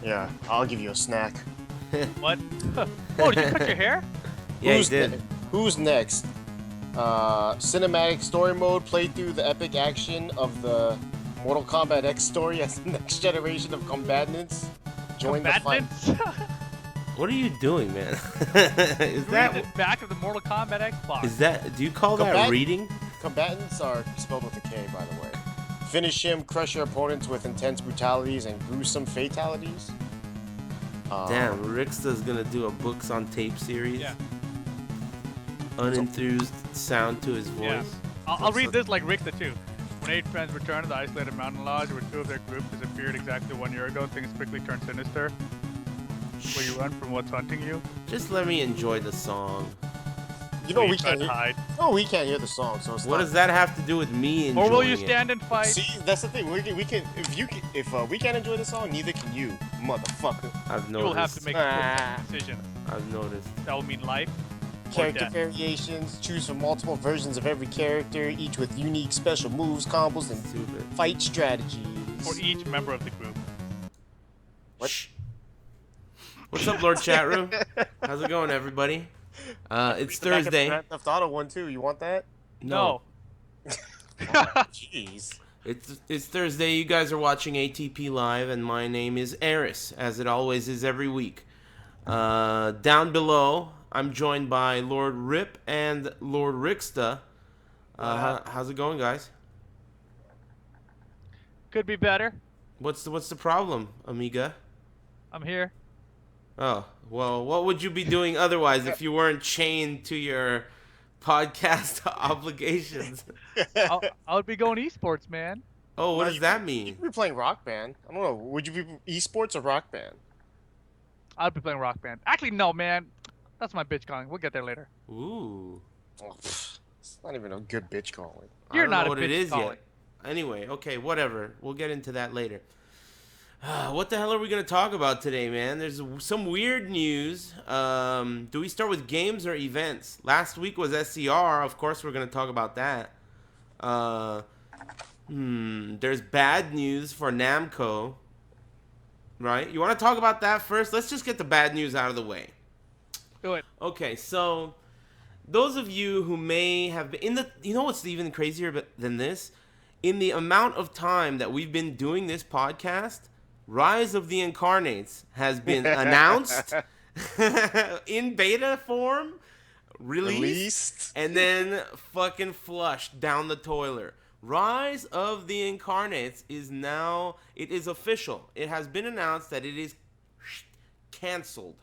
Yeah, I'll give you a snack. What? Oh, did you cut your hair? Yeah, who's he did. Who's next? Cinematic story mode. Play through the epic action of the Mortal Kombat X story as the next generation of combatants. Join the fight. Combatants? What are you doing, man? Is Read the that? back of the Mortal Kombat X box. Is that? Do you call that Combat- reading? Combatants are spelled with a K, by the way. Finish him, crush your opponents with intense brutalities and gruesome fatalities. Damn, Rixta's gonna do a books on tape series. Yeah. Unenthused sound to his voice. Yeah. I'll read this like Rick the two. When 8 friends returned to the isolated mountain lodge where 2 of their group disappeared exactly 1 year ago, things quickly turned sinister. Will you run from what's hunting you? Just let me enjoy the song. You know Will we you try can't. to hide? No, we can't hear the song. So it's What not. does that have to do with me enjoying Or will you it? stand and fight? See, that's the thing. We can. If we can't enjoy the song, neither can you, motherfucker. I've noticed. You will have to make a quick decision. I've noticed. That will mean life. Character death. variations. Choose from multiple versions of every character, each with unique special moves, combos, and Stupid. fight strategies. For each member of the group. What? Shh. What's up, Lord Chatroom? How's it going, everybody? It's The back of the Thursday. Grand Theft Auto one too. You want that? No. Jeez. It's Thursday. You guys are watching ATP Live, and my name is Eris, as it always is every week. Down below, I'm joined by Lord Rip and Lord Rixta. How's it going, guys? Could be better. What's the problem, Amiga? I'm here. Oh, well, what would you be doing otherwise if you weren't chained to your podcast obligations? I would be going esports, man. Oh, what No, does that mean? You could be playing Rock Band. I don't know. Would you be esports or Rock Band? I'd be playing Rock Band. Actually, no, man. That's my bitch calling. We'll get there later. Ooh. Oh, it's not even a good bitch calling. I You're don't not know a what it bitch is calling. yet. Anyway, okay, whatever. We'll get into that later. What the hell are we going to talk about today, man? There's some weird news. Do we start with games or events? Last week was SCR. Of course, we're going to talk about that. There's bad news for Namco. Right? You want to talk about that first? Let's just get the bad news out of the way. Do it. Okay, so those of you who may have been in the, you know what's even crazier than this? In the amount of time that we've been doing this podcast, Rise of the Incarnates has been announced in beta form, released, and then fucking flushed down the toilet. Rise of the Incarnates is now, it is official. It has been announced that it is canceled.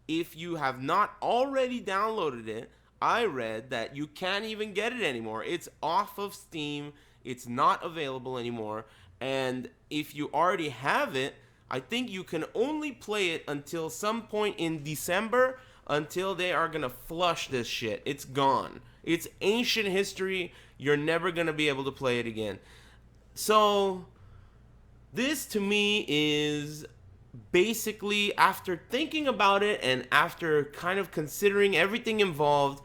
If you have not already downloaded it, I read that you can't even get it anymore. It's off of Steam. It's not available anymore. And if you already have it, I think you can only play it until some point in December, until they are going to flush this shit. It's gone. It's ancient history. You're never going to be able to play it again. So this to me is basically, after thinking about it and after kind of considering everything involved,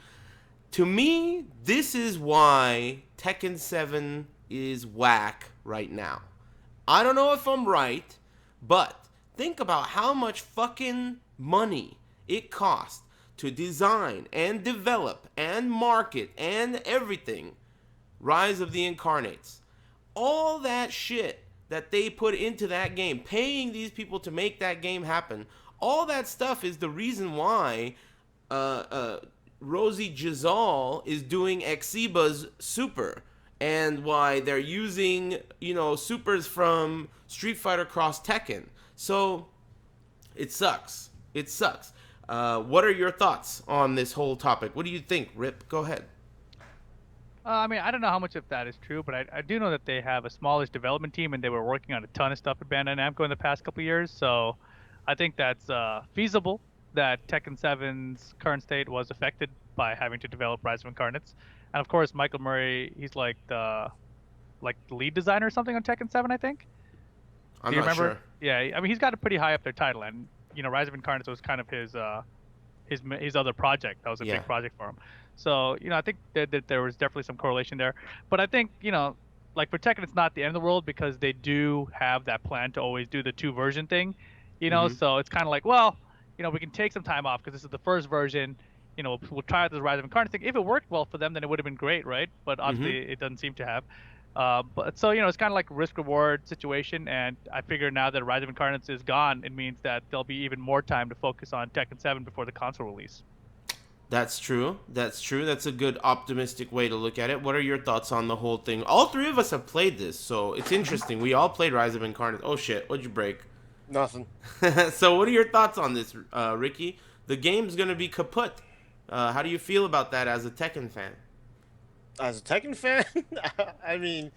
to me, this is why Tekken 7 is whack right now. I don't know if I'm right, but think about how much fucking money it cost to design and develop and market and everything Rise of the Incarnates. All that shit that they put into that game, paying these people to make that game happen, all that stuff is the reason why Rosie Giselle is doing Exiba's Super, and why they're using, supers from Street Fighter Cross Tekken. So it sucks. It sucks. What are your thoughts on this whole topic? What do you think, Rip? Go ahead. I mean, I don't know how much of that is true, but I do know that they have a smallish development team, and they were working on a ton of stuff at Bandai Namco in the past couple of years. So I think that's feasible that Tekken 7's current state was affected by having to develop Rise of Incarnates. And of course, Michael Murray, he's like the lead designer or something on Tekken 7, I think. I'm Do you not remember? sure. Yeah, I mean, he's got a pretty high up there title, and Rise of Incarnates was kind of his other project. That was a Yeah. big project for him. So I think that there was definitely some correlation there. But I think like for Tekken, it's not the end of the world, because they do have that plan to always do the 2 version thing. you know. So it's kind of like, well, you know, we can take some time off because this is the first version. You know, we'll try out this Rise of Incarnates thing. If it worked well for them, then it would have been great, right? But obviously, it doesn't seem to have. But so, you know, it's kind of like a risk reward situation, and I figure now that Rise of Incarnates is gone, it means that there'll be even more time to focus on Tekken 7 before the console release. That's true. That's true. That's a good optimistic way to look at it. What are your thoughts on the whole thing? All three of us have played this, so it's interesting. We all played Rise of Incarnate. Oh shit, what'd you break? Nothing. So what are your thoughts on this, Ricky? The game's gonna be kaput. How do you feel about that as a Tekken fan? As a Tekken fan, I mean,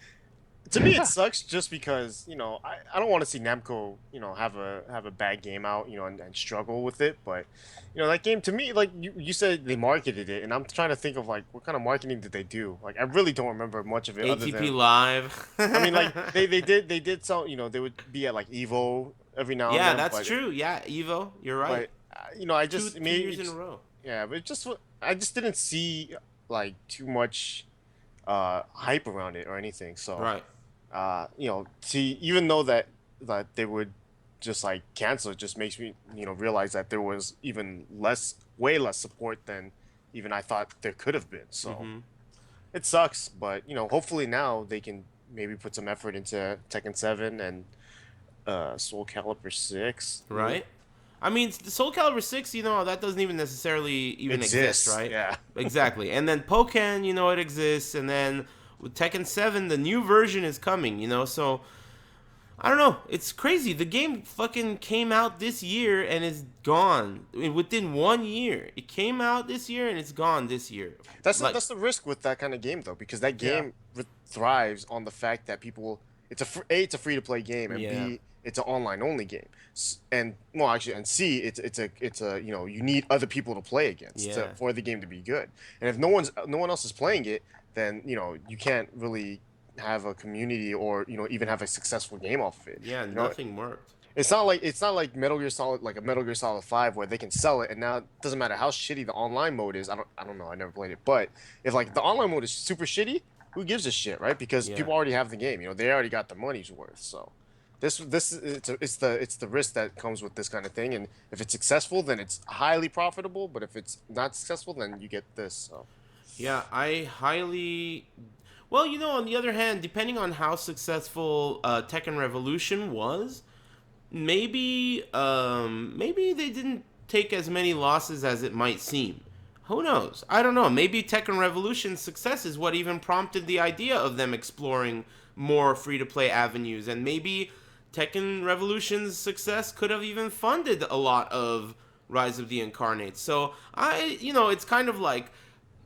to me it sucks just because, you know, I don't want to see Namco, you know, have a bad game out, you know, and struggle with it. But, you know, that game to me, like you said, they marketed it, and I'm trying to think of like what kind of marketing did they do? Like I really don't remember much of it. Other ATP than, Live. I mean, like they did some, you know, they would be at like Evo every now and Yeah, then. that's true. Yeah, Evo, you're right. But you know, I just two years in a row. Yeah, but I just didn't see like too much hype around it or anything. So Right. you know, see, even though that they would just like cancel it, just makes me, you know, realize that there was even way less support than even I thought there could have been. So it sucks, but you know, hopefully now they can maybe put some effort into Tekken 7 and Soul Calibur 6. Right. I mean, the Soul Calibur 6, you know, that doesn't even necessarily even exist, right? Yeah. Exactly. And then Pokken, you know, it exists. And then with Tekken 7, the new version is coming, you know? So, I don't know. It's crazy. The game fucking came out this year and is gone. Within 1 year. It came out this year and it's gone this year. That's the risk with that kind of game, though, because that game thrives on the fact that people... it's a free-to-play game, and B, it's an online-only game. And well, actually, and C, it's a you know, you need other people to play against for the game to be good. And if no one else is playing it, then you know you can't really have a community or, you know, even have a successful game off of it. Yeah, you nothing worked. It's not like Metal Gear Solid, like a Metal Gear Solid 5 where they can sell it, and now it doesn't matter how shitty the online mode is. I don't know. I never played it, but if like the online mode is super shitty, who gives a shit, right? Because people already have the game. You know, they already got the money's worth. So it's the risk that comes with this kind of thing. And if it's successful, then it's highly profitable. But if it's not successful, then you get this. So. Yeah, well, you know, on the other hand, depending on how successful Tekken Revolution was, maybe they didn't take as many losses as it might seem. Who knows? I don't know. Maybe Tekken Revolution's success is what even prompted the idea of them exploring more free-to-play avenues. And maybe Tekken Revolution's success could have even funded a lot of Rise of the Incarnates. So, you know, it's kind of like,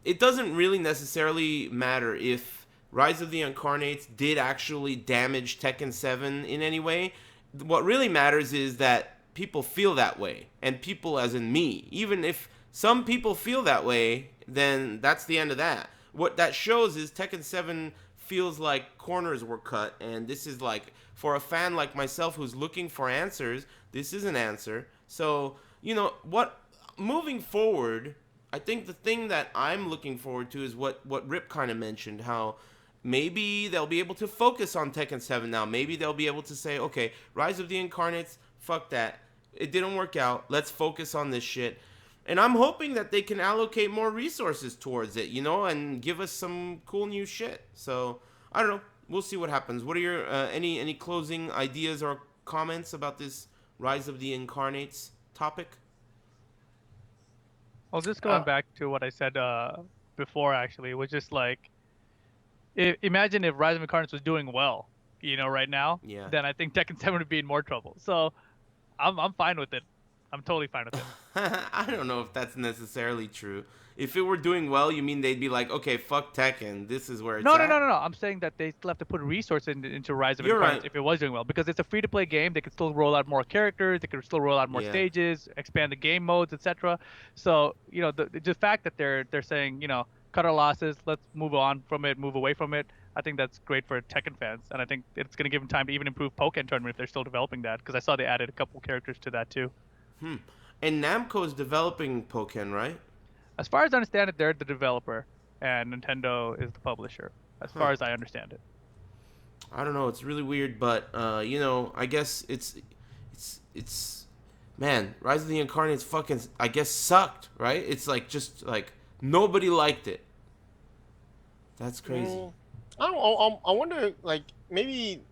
it doesn't really necessarily matter if Rise of the Incarnates did actually damage Tekken 7 in any way. What really matters is that people feel that way. And people as in me. Even if some people feel that way, then that's the end of that. What that shows is Tekken 7 feels like corners were cut, and this is like, for a fan like myself who's looking for answers, this is an answer. So, you know, moving forward, I think the thing that I'm looking forward to is what Rip kind of mentioned, how maybe they'll be able to focus on Tekken 7 now. Maybe they'll be able to say, okay, Rise of the Incarnates, fuck that. It didn't work out. Let's focus on this shit. And I'm hoping that they can allocate more resources towards it, you know, and give us some cool new shit. So, I don't know. We'll see what happens. What are your any closing ideas or comments about this Rise of the Incarnates topic? Well, just going back to what I said before, actually, it was just like, imagine if Rise of Incarnates was doing well, you know, right now. Yeah. Then I think Tekken 7 would be in more trouble. So, I'm fine with it. I'm totally fine with it. I don't know if that's necessarily true. If it were doing well, you mean they'd be like, okay, fuck Tekken. This is where it's at. No. I'm saying that they still have to put resources into Rise of Incarnates if it was doing well. Because it's a free-to-play game. They could still roll out more characters. They could still roll out more stages, expand the game modes, etc. So, you know, the fact that they're saying, you know, cut our losses, let's move on from it, move away from it, I think that's great for Tekken fans. And I think it's going to give them time to even improve Pokken Tournament if they're still developing that. Because I saw they added a couple characters to that, too. And Namco is developing Pokken, right? As far as I understand it, they're the developer, and Nintendo is the publisher. As far as I understand it. I don't know. It's really weird, but you know, I guess man, Rise of the Incarnates fucking, I guess, sucked, right? It's like, just like, nobody liked it. That's crazy. I wonder, like, maybe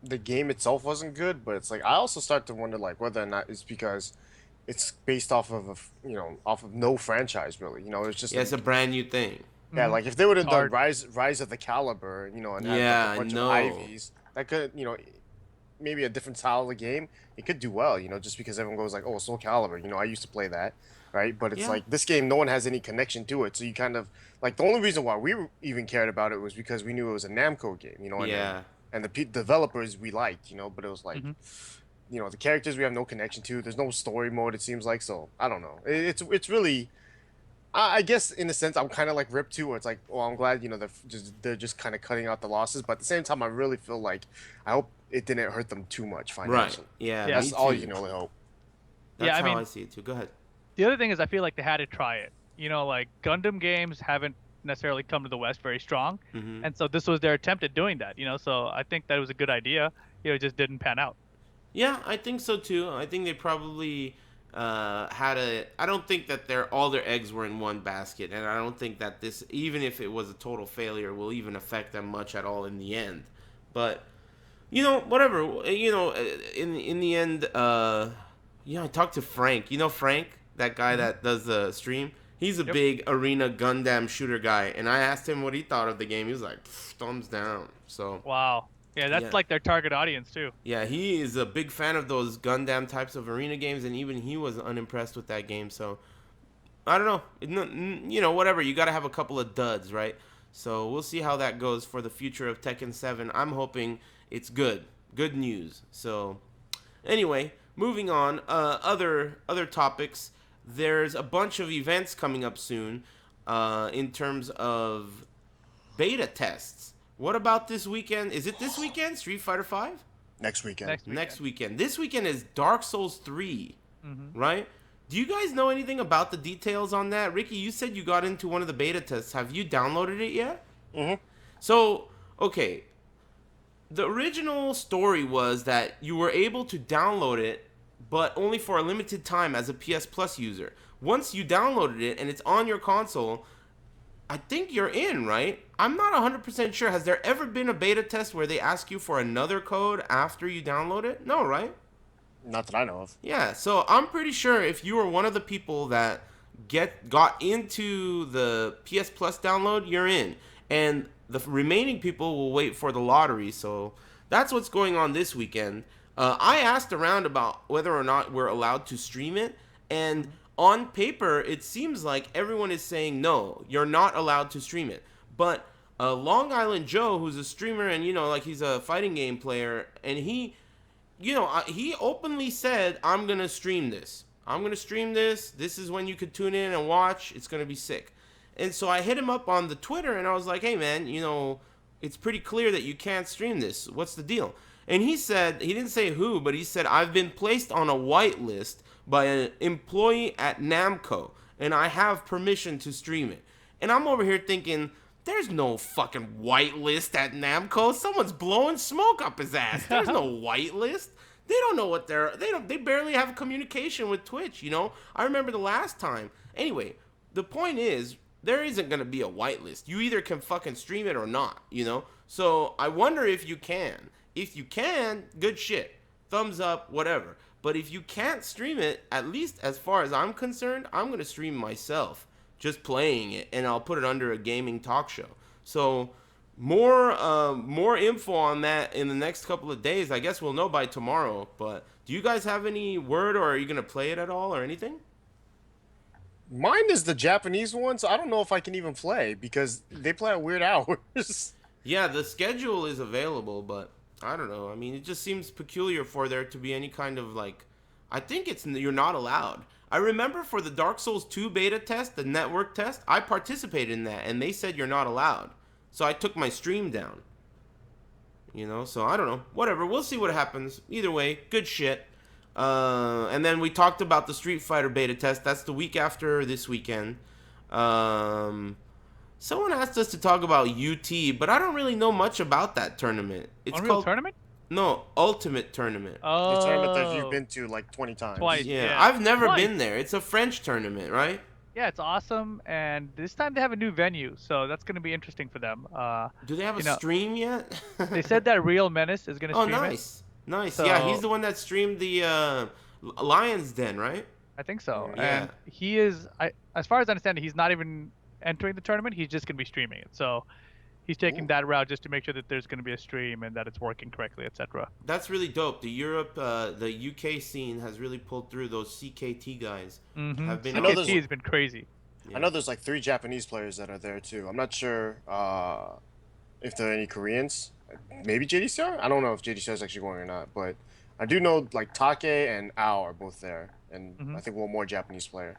the game itself wasn't good, but it's like I also start to wonder, like, whether or not it's because it's based off of off of no franchise really. It's just Yeah, it's a brand new thing. yeah, like if they would have It's done hard. Rise of the Caliber, and had Yeah, like a I bunch of know. IVs, that could, maybe a different style of the game, it could do well, just because everyone goes like, oh, Soul Calibur, I used to play that, right? But it's Yeah. like this game, no one has any connection to it, so you kind of like the only reason why we even cared about it was because we knew it was a Namco game, and Yeah. and the developers we liked, but it was like, the characters we have no connection to. There's no story mode, it seems like, so I don't know. It's really. I guess in a sense I'm kind of like ripped too, where it's like, well, I'm glad they're just kind of cutting out the losses, but at the same time I really feel like I hope it didn't hurt them too much Right. financially. Yeah. Yeah. That's me all too. you can really hope. That's Yeah, I how mean- I see it too. Go ahead. The other thing is I feel like they had to try it. Like Gundam games haven't necessarily come to the West very strong, Mm-hmm. and so this was their attempt at doing that. So I think that was a good idea. It just didn't pan out. Yeah, I think so too. I think they probably I don't think that all their eggs were in one basket, and I don't think that this, even if it was a total failure, will even affect them much at all in the end. But whatever. In the end, I talked to Frank. Frank, that guy that does the stream. He's a Yep. big arena Gundam shooter guy, and I asked him what he thought of the game. He was like, thumbs down. So. Wow. Yeah, that's Yeah. like their target audience too. Yeah, he is a big fan of those Gundam types of arena games, and even he was unimpressed with that game. So, I don't know. Whatever. You got to have a couple of duds, right? So, we'll see how that goes for the future of Tekken 7. I'm hoping it's good. Good news. So, anyway, moving on. Other topics. There's a bunch of events coming up soon in terms of beta tests. What about this weekend? Is it this weekend, Street Fighter V? Next weekend. Next weekend. This weekend is Dark Souls 3, Mm-hmm. right? Do you guys know anything about the details on that? Ricky, you said you got into one of the beta tests. Have you downloaded it yet? Mm-hmm. So, okay. The original story was that you were able to download it, but only for a limited time as a PS Plus user. Once you downloaded it and it's on your console, I think you're in, right? I'm not 100% sure. Has there ever been a beta test where they ask you for another code after you download it? No, right? Not that I know of. Yeah, so I'm pretty sure if you were one of the people that got into the PS Plus download, you're in. And the remaining people will wait for the lottery. So that's what's going on this weekend. I asked around about whether or not we're allowed to stream it, and on paper, it seems like everyone is saying no, you're not allowed to stream it. But Long Island Joe, who's a streamer and like he's a fighting game player, and he openly said, I'm gonna stream this. I'm gonna stream this. This is when you could tune in and watch. It's gonna be sick. And so I hit him up on the Twitter and I was like, hey man, it's pretty clear that you can't stream this. What's the deal? And he said, he didn't say who, but he said, I've been placed on a whitelist by an employee at Namco, and I have permission to stream it. And I'm over here thinking, there's no fucking whitelist at Namco. Someone's blowing smoke up his ass. There's no whitelist. They don't know what they barely have communication with Twitch, I remember the last time. Anyway, the point is, there isn't going to be a whitelist. You either can fucking stream it or not, So I wonder if you can. If you can, good shit. Thumbs up, whatever. But if you can't stream it, at least as far as I'm concerned, I'm going to stream myself, just playing it, and I'll put it under a gaming talk show. So more info on that in the next couple of days. I guess we'll know by tomorrow. But do you guys have any word, or are you going to play it at all or anything? Mine is the Japanese one, so I don't know if I can even play because they play at weird hours. Yeah, the schedule is available, but I don't know. I mean, it just seems peculiar for there to be any kind of I think you're not allowed. I remember for the Dark Souls 2 beta test, the network test, I participated in that, and they said you're not allowed. So I took my stream down. So I don't know. Whatever, we'll see what happens. Either way, good shit. And then we talked about the Street Fighter beta test. That's the week after this weekend. Someone asked us to talk about UT, but I don't really know much about that tournament. It's Unreal called Tournament? No, Ultimate Tournament. Oh. The tournament that you've been to like 20 times. Twice. Yeah, Yeah. I've never Twice. been there. It's a French tournament, right? Yeah, it's awesome, and this time they have a new venue, so that's going to be interesting for them. Do they have a you know, stream yet? They said that Real Menace is going to Oh, stream nice. Nice. So- Yeah, he's the one that streamed the Lion's Den, right? it. I think so. Yeah. And he is, as far as I understand, he's not even entering the tournament. He's just going to be streaming it. So he's taking that route just to make sure that there's going to be a stream and that it's working correctly, etc. That's really dope. The UK scene has really pulled through. Those CKT guys have been. CKT has been crazy. Yeah. I know there's like 3 Japanese players that are there too. I'm not sure if there are any Koreans. Maybe JDCR? I don't know if JDCR is actually going or not, but I do know like Take and Ao are both there, and I think one more Japanese player.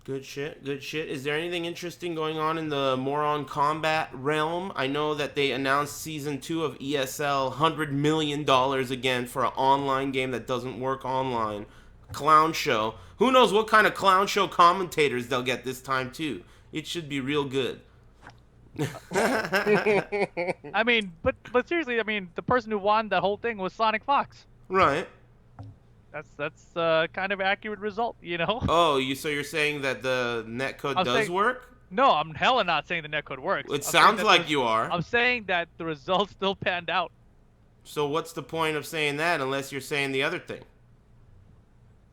Good shit, good shit. Is there anything interesting going on in the Moron Combat realm? I know that they announced Season 2 of ESL, $100 million again for an online game that doesn't work online. Clown show. Who knows what kind of clown show commentators they'll get this time, too. It should be real good. I mean, but seriously, I mean, the person who won the whole thing was Sonic Fox. Right. That's kind of accurate result, you know? Oh, so you're saying that the netcode does work? No, I'm hella not saying the netcode works. It sounds like you are. I'm saying that the results still panned out. So what's the point of saying that unless you're saying the other thing?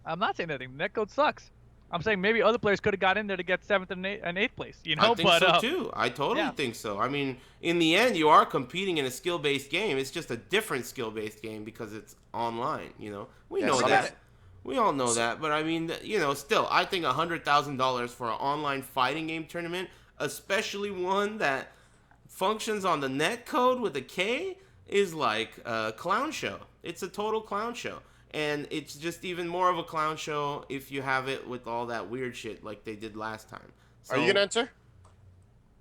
I'm not saying anything. The netcode sucks. I'm saying maybe other players could have got in there to get 7th and 8th place, you know? I think so too. I totally think so. I mean, in the end, you are competing in a skill-based game. It's just a different skill-based game because it's online, you know? We know that. We all know that. But I mean, you know, still, I think $100,000 for an online fighting game tournament, especially one that functions on the netcode with a K, is like a clown show. It's a total clown show. And it's just even more of a clown show if you have it with all that weird shit like they did last time. So, Are you gonna enter?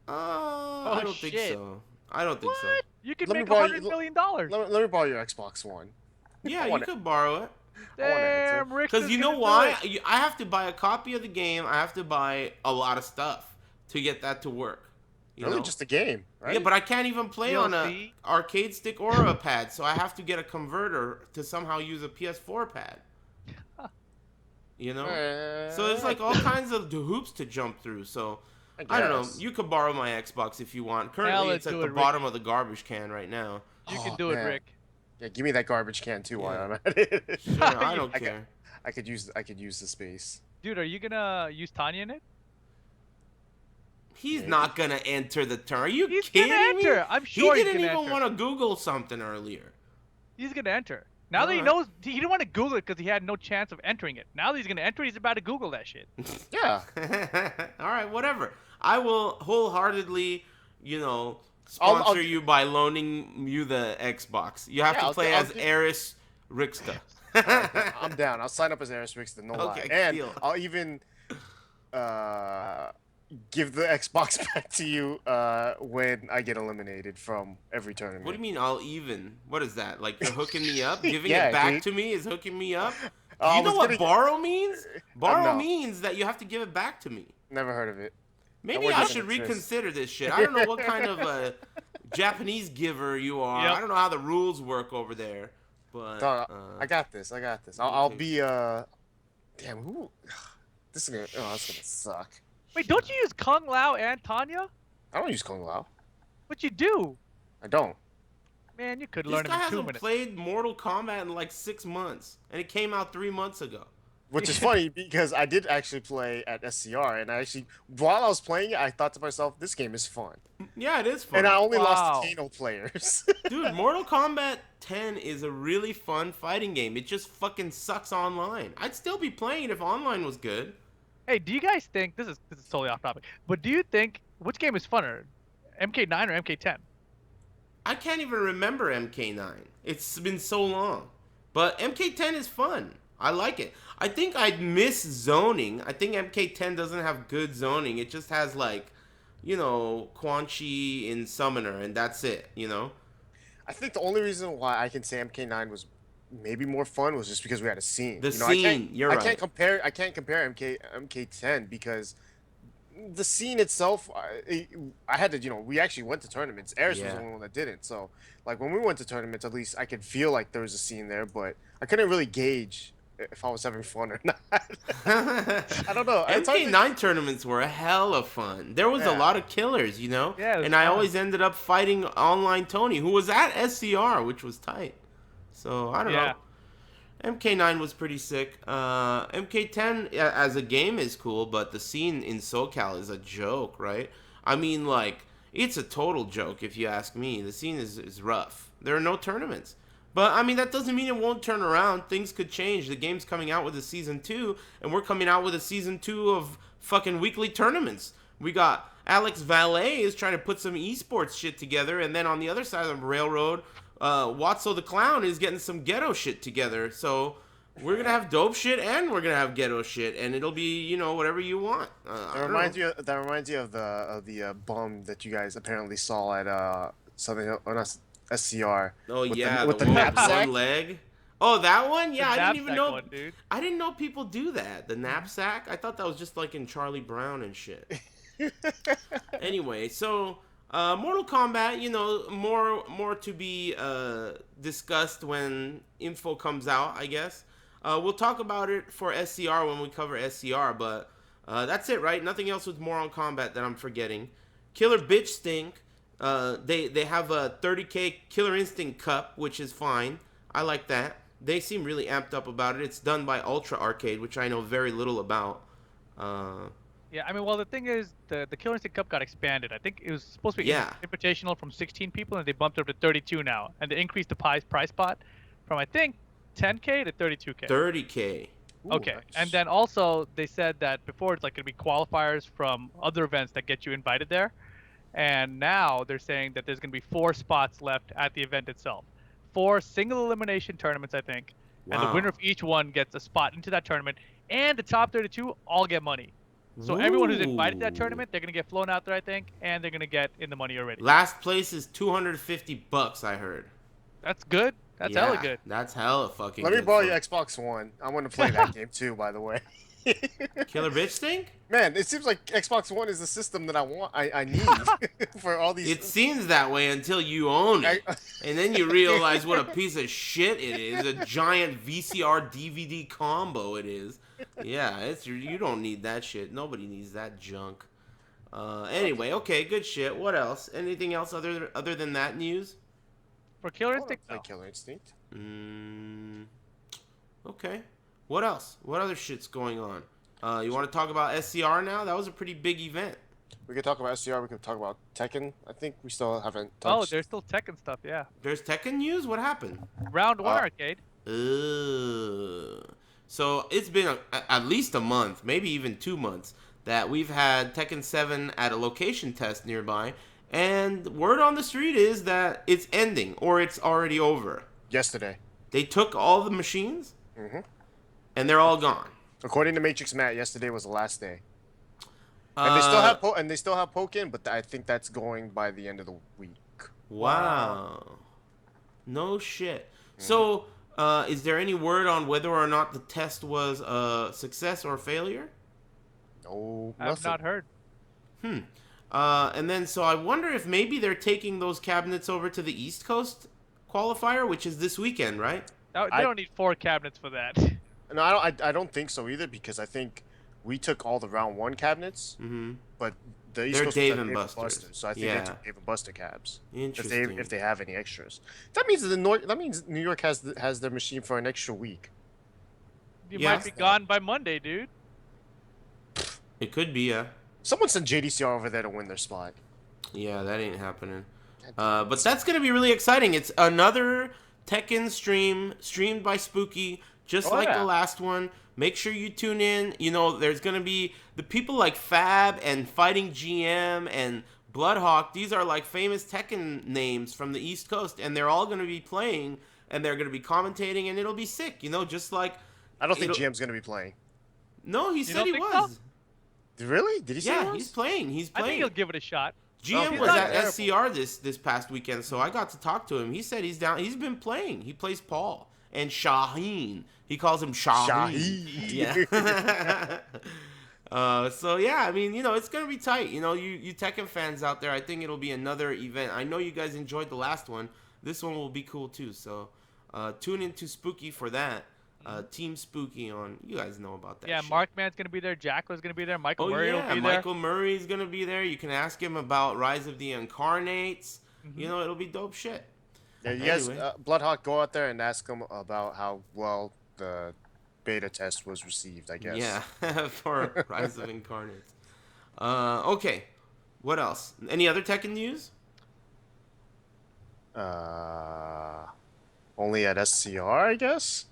I don't think so. I don't think so. You could Let me make borrow $100 million. Let me borrow your Xbox One. Yeah, you could borrow it. Damn, Rick. Because you know why? I have to buy a copy of the game. I have to buy a lot of stuff to get that to work. Really, just a game, right? Yeah, but I can't even play on a DLC? arcade stick or a pad, so I have to get a converter to somehow use a PS4 pad. You know? So it's like all kinds of hoops to jump through. So I don't know. You could borrow my Xbox if you want. Currently, it's at the bottom of the garbage can right now. You can do it, Rick. Yeah, give me that garbage can too while I'm at it. Sure, I don't care. I could use the space. Dude, are you gonna use Tanya in it? He's not gonna enter the turn. Are you He's kidding gonna me? enter. I'm sure he he's didn't gonna even enter. want to Google something earlier. He's gonna enter. Now that he knows, he didn't want to Google it because he had no chance of entering it. Now that he's gonna enter, he's about to Google that shit. Yeah. All right, whatever. I will wholeheartedly, you know, sponsor you by loaning you the Xbox. You have to play as Eris Rixta. I'm down. I'll sign up as Eris Rixta, no lie. And I'll even give the Xbox back to you when I get eliminated from every tournament. What do you mean I'll even? What is that? Like you're hooking me up? Giving it back to me is hooking me up? You know what borrow means? Borrow means that you have to give it back to me. Never heard of it. Maybe I should reconsider this shit. I don't know what kind of a Japanese giver you are. I don't know how the rules work over there. But I got this. I'll be damn, who this is gonna suck. Wait, don't you use Kung Lao and Tanya? I don't use Kung Lao. But you do. I don't. Man, you could learn This him guy in 2 hasn't minutes. played Mortal Kombat in like 6 months, and it came out 3 months ago. Which is funny because I did actually play at SCR, and while I was playing it, I thought to myself, this game is fun. Yeah, it is fun. And I only lost to Kano players. Dude, Mortal Kombat 10 is a really fun fighting game. It just fucking sucks online. I'd still be playing it if online was good. Hey, do you guys think this is totally off topic? But do you think which game is funner, MK9 or MK10? I can't even remember MK9. It's been so long. But MK10 is fun. I like it. I think I'd miss zoning. I think MK10 doesn't have good zoning. It just has like, you know, Quan Chi in Summoner, and that's it, you know? I think the only reason why I can say MK9 was maybe more fun was just because we had a scene. The scene, you're right. I can't compare MK10 because the scene itself, I had to, we actually went to tournaments. Eris was the Yeah. only one that didn't. So, like, when we went to tournaments, at least I could feel like there was a scene there, but I couldn't really gauge if I was having fun or not. I don't know. It's hard to- MK9 tournaments were a hell of fun. There was a Yeah. lot of killers, you know? Yeah, it was and I fun. always ended up fighting online Tony, who was at SCR, which was tight. So, I don't know. MK9 was pretty sick. MK10 as a game is cool, but the scene in SoCal is a joke, right? I mean, like, it's a total joke if you ask me. The scene is rough. There are no tournaments. But, I mean, that doesn't mean it won't turn around. Things could change. The game's coming out with a Season 2, and we're coming out with a Season 2 of fucking weekly tournaments. We got Alex Valet is trying to put some esports shit together, and then on the other side of the railroad, Watso the Clown is getting some ghetto shit together. So we're going to have dope shit, and we're going to have ghetto shit, and it'll be, whatever you want. That reminds you of the bum that you guys apparently saw at something on SCR. Oh, with yeah, with the the one with knapsack. one leg. Oh, that one? Yeah, The I didn't even knapsack know. one, dude. I didn't know people do that. The knapsack? I thought that was just like in Charlie Brown and shit. Anyway, so Mortal Kombat, more to be discussed when info comes out, I guess. We'll talk about it for SCR when we cover SCR, but that's it, right? Nothing else with Mortal Kombat that I'm forgetting. Killer Bitch Stink. They have a 30K Killer Instinct Cup, which is fine. I like that. They seem really amped up about it. It's done by Ultra Arcade, which I know very little about. Yeah, I mean, well, the thing is, the Killer Instinct Cup got expanded. I think it was supposed to be invitational from 16 people, and they bumped it up to 32 now. And they increased the prize pot from, I think, 10K to 32K. 30K. Okay, Nice. and then also they said that before it's like going to be qualifiers from other events that get you invited there. And now they're saying that there's going to be 4 spots left at the event itself. 4 single elimination tournaments, I think. And the winner of each one gets a spot into that tournament. And the top 32 all get money. So everyone who's invited to that tournament, they're going to get flown out there, I think. And they're going to get in the money already. Last place is $250, I heard. That's good. That's hella good. That's hella fucking Let good. me borrow your Xbox One. I want to play that game too, by the way. Killer Bitch Stink? Man, it seems like Xbox One is the system that I need for all these. It seems that way until you own it. And then you realize what a piece of shit it is. A giant VCR DVD combo it is. Yeah, you don't need that shit. Nobody needs that junk. Anyway, okay, good shit. What else? Anything else other than that news? For Killer I wanna Instinct, play no. Killer Instinct. Okay. What else? What other shit's going on? You want to talk about SCR now? That was a pretty big event. We could talk about SCR. We could talk about Tekken. I think we still haven't Oh, touched. there's still Tekken stuff, yeah. There's Tekken news? What happened? Round 1 arcade. So it's been at least a month, maybe even 2 months, that we've had Tekken 7 at a location test nearby. And word on the street is that it's ending or it's already over. yesterday. They took all the machines and they're all gone. According to Matrix Matt, yesterday was the last day. And they still have Pokken, but I think that's going by the end of the week. Wow. No shit. So, is there any word on whether or not the test was a success or failure? No, I have not heard. And then, so I wonder if maybe they're taking those cabinets over to the East Coast qualifier, which is this weekend, right? They don't need 4 cabinets for that. No, I don't think so either, because I think we took all the round 1 cabinets, but the East They're Coast Dave was and Dave Busters. So I think they took Dave and Buster cabs. Interesting. If they have any extras. That means New York has their machine for an extra week. You Yeah. might be gone by Monday, dude. It could be, yeah. Someone sent JDCR over there to win their spot. Yeah, that ain't happening. But that's going to be really exciting. It's another Tekken stream, streamed by Spooky, just like the last one. Make sure you tune in. You know, there's going to be the people like Fab and Fighting GM and Bloodhawk. These are like famous Tekken names from the East Coast, and they're all going to be playing, and they're going to be commentating, and it'll be sick. You know, just like... I don't think GM's going to be playing. No, he said he think was. so? Really? Did he say he Yeah, was? he's playing. He's I think playing. he'll give it a shot. GM he's was not at terrible. SCR this past weekend, so I got to talk to him. He said he's down. He's been playing. He plays Paul and Shaheen. He calls him Shaheen. Shaheen. Yeah. So yeah, I mean, it's gonna be tight. You Tekken fans out there, I think it'll be another event. I know you guys enjoyed the last one. This one will be cool too. So tune into Spooky for that. Team Spooky on. You guys know about that. Yeah, shit. Markman's gonna be there. Jacko's gonna be there. Michael Murray will be there. Michael Murray's gonna be there. You can ask him about Rise of the Incarnates. It'll be dope shit. Yeah, you guys, Bloodhawk, go out there and ask him about how well the beta test was received, I guess. Yeah, for Rise of Incarnates. Okay, what else? Any other Tekken news? Only at SCR, I guess.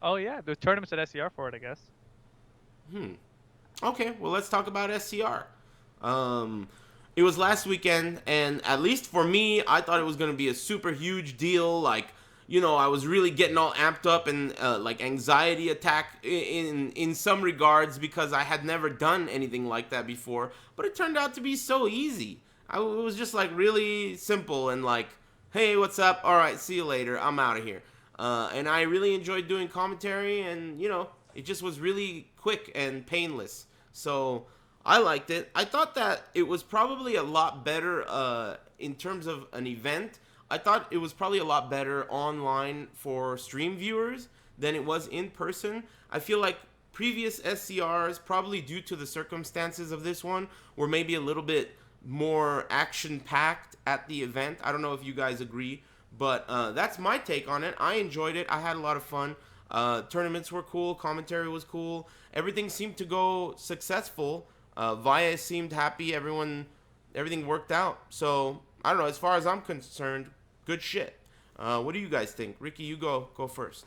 Oh yeah, there's tournaments at SCR for it, I guess. Okay, well let's talk about SCR. It was last weekend, and at least for me, I thought it was gonna be a super huge deal. Like, I was really getting all amped up and like anxiety attack in some regards because I had never done anything like that before. But it turned out to be so easy. It was just like really simple and like, hey, what's up? All right, see you later. I'm out of here. And I really enjoyed doing commentary, and it just was really quick and painless. So I liked it. I thought that it was probably a lot better in terms of an event. I thought it was probably a lot better online for stream viewers than it was in person. I feel like previous SCRs, probably due to the circumstances of this one, were maybe a little bit more action-packed at the event. I don't know if you guys agree, but that's my take on it. I enjoyed it. I had a lot of fun. Tournaments were cool. Commentary was cool. Everything seemed to go successful. Via seemed happy. Everything worked out. So, I don't know. As far as I'm concerned, good shit. What do you guys think? Ricky, you go first.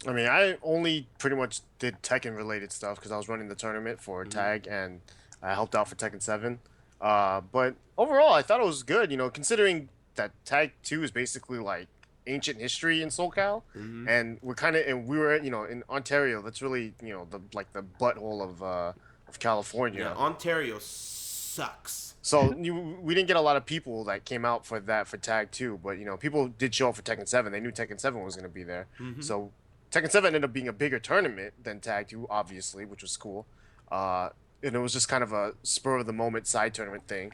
I mean, I only pretty much did Tekken-related stuff because I was running the tournament for Tag, and I helped out for Tekken 7. But overall, I thought it was good, considering that Tag 2 is basically like ancient history in SoCal, and we were, in Ontario. That's really, the butthole of California. Yeah, Ontario sucks. So we didn't get a lot of people that came out for Tag 2, but people did show up for Tekken 7. They knew Tekken 7 was going to be there. So Tekken 7 ended up being a bigger tournament than Tag 2, obviously, which was cool. And it was just kind of a spur of the moment side tournament thing.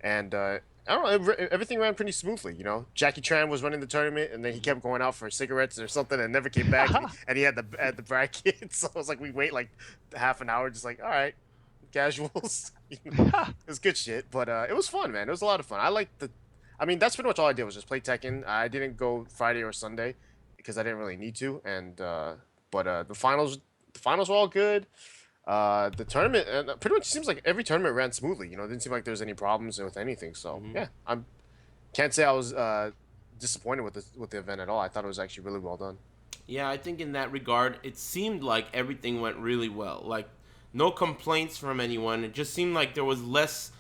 And I don't know, everything ran pretty smoothly, Jackie Tran was running the tournament, and then he kept going out for cigarettes or something and never came back. and he had the bracket. So it was like we wait like half an hour, just like, all right, casuals. It was good shit, but it was fun, man. It was a lot of fun. That's pretty much all I did was just play Tekken. I didn't go Friday or Sunday because I didn't really need to, and but the finals were all good. The tournament pretty much seems like every tournament ran smoothly. It didn't seem like there was any problems with anything. So yeah, can't say I was disappointed with the event at all. I thought it was actually really well done. Yeah, I think in that regard, it seemed like everything went really well. Like, no complaints from anyone. It just seemed like there was less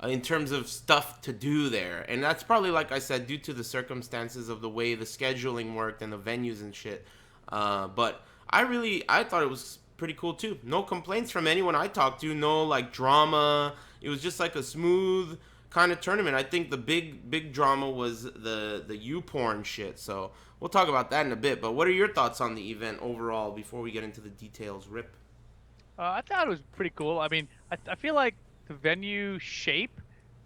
in terms of stuff to do there. And that's probably, like I said, due to the circumstances of the way the scheduling worked and the venues and shit. But I thought it was pretty cool too. No complaints from anyone I talked to. No, like, drama. It was just like a smooth kind of tournament. I think the big drama was the uPorn shit. So we'll talk about that in a bit. But what are your thoughts on the event overall before we get into the details, Rip? I thought it was pretty cool. I mean, I feel like the venue shape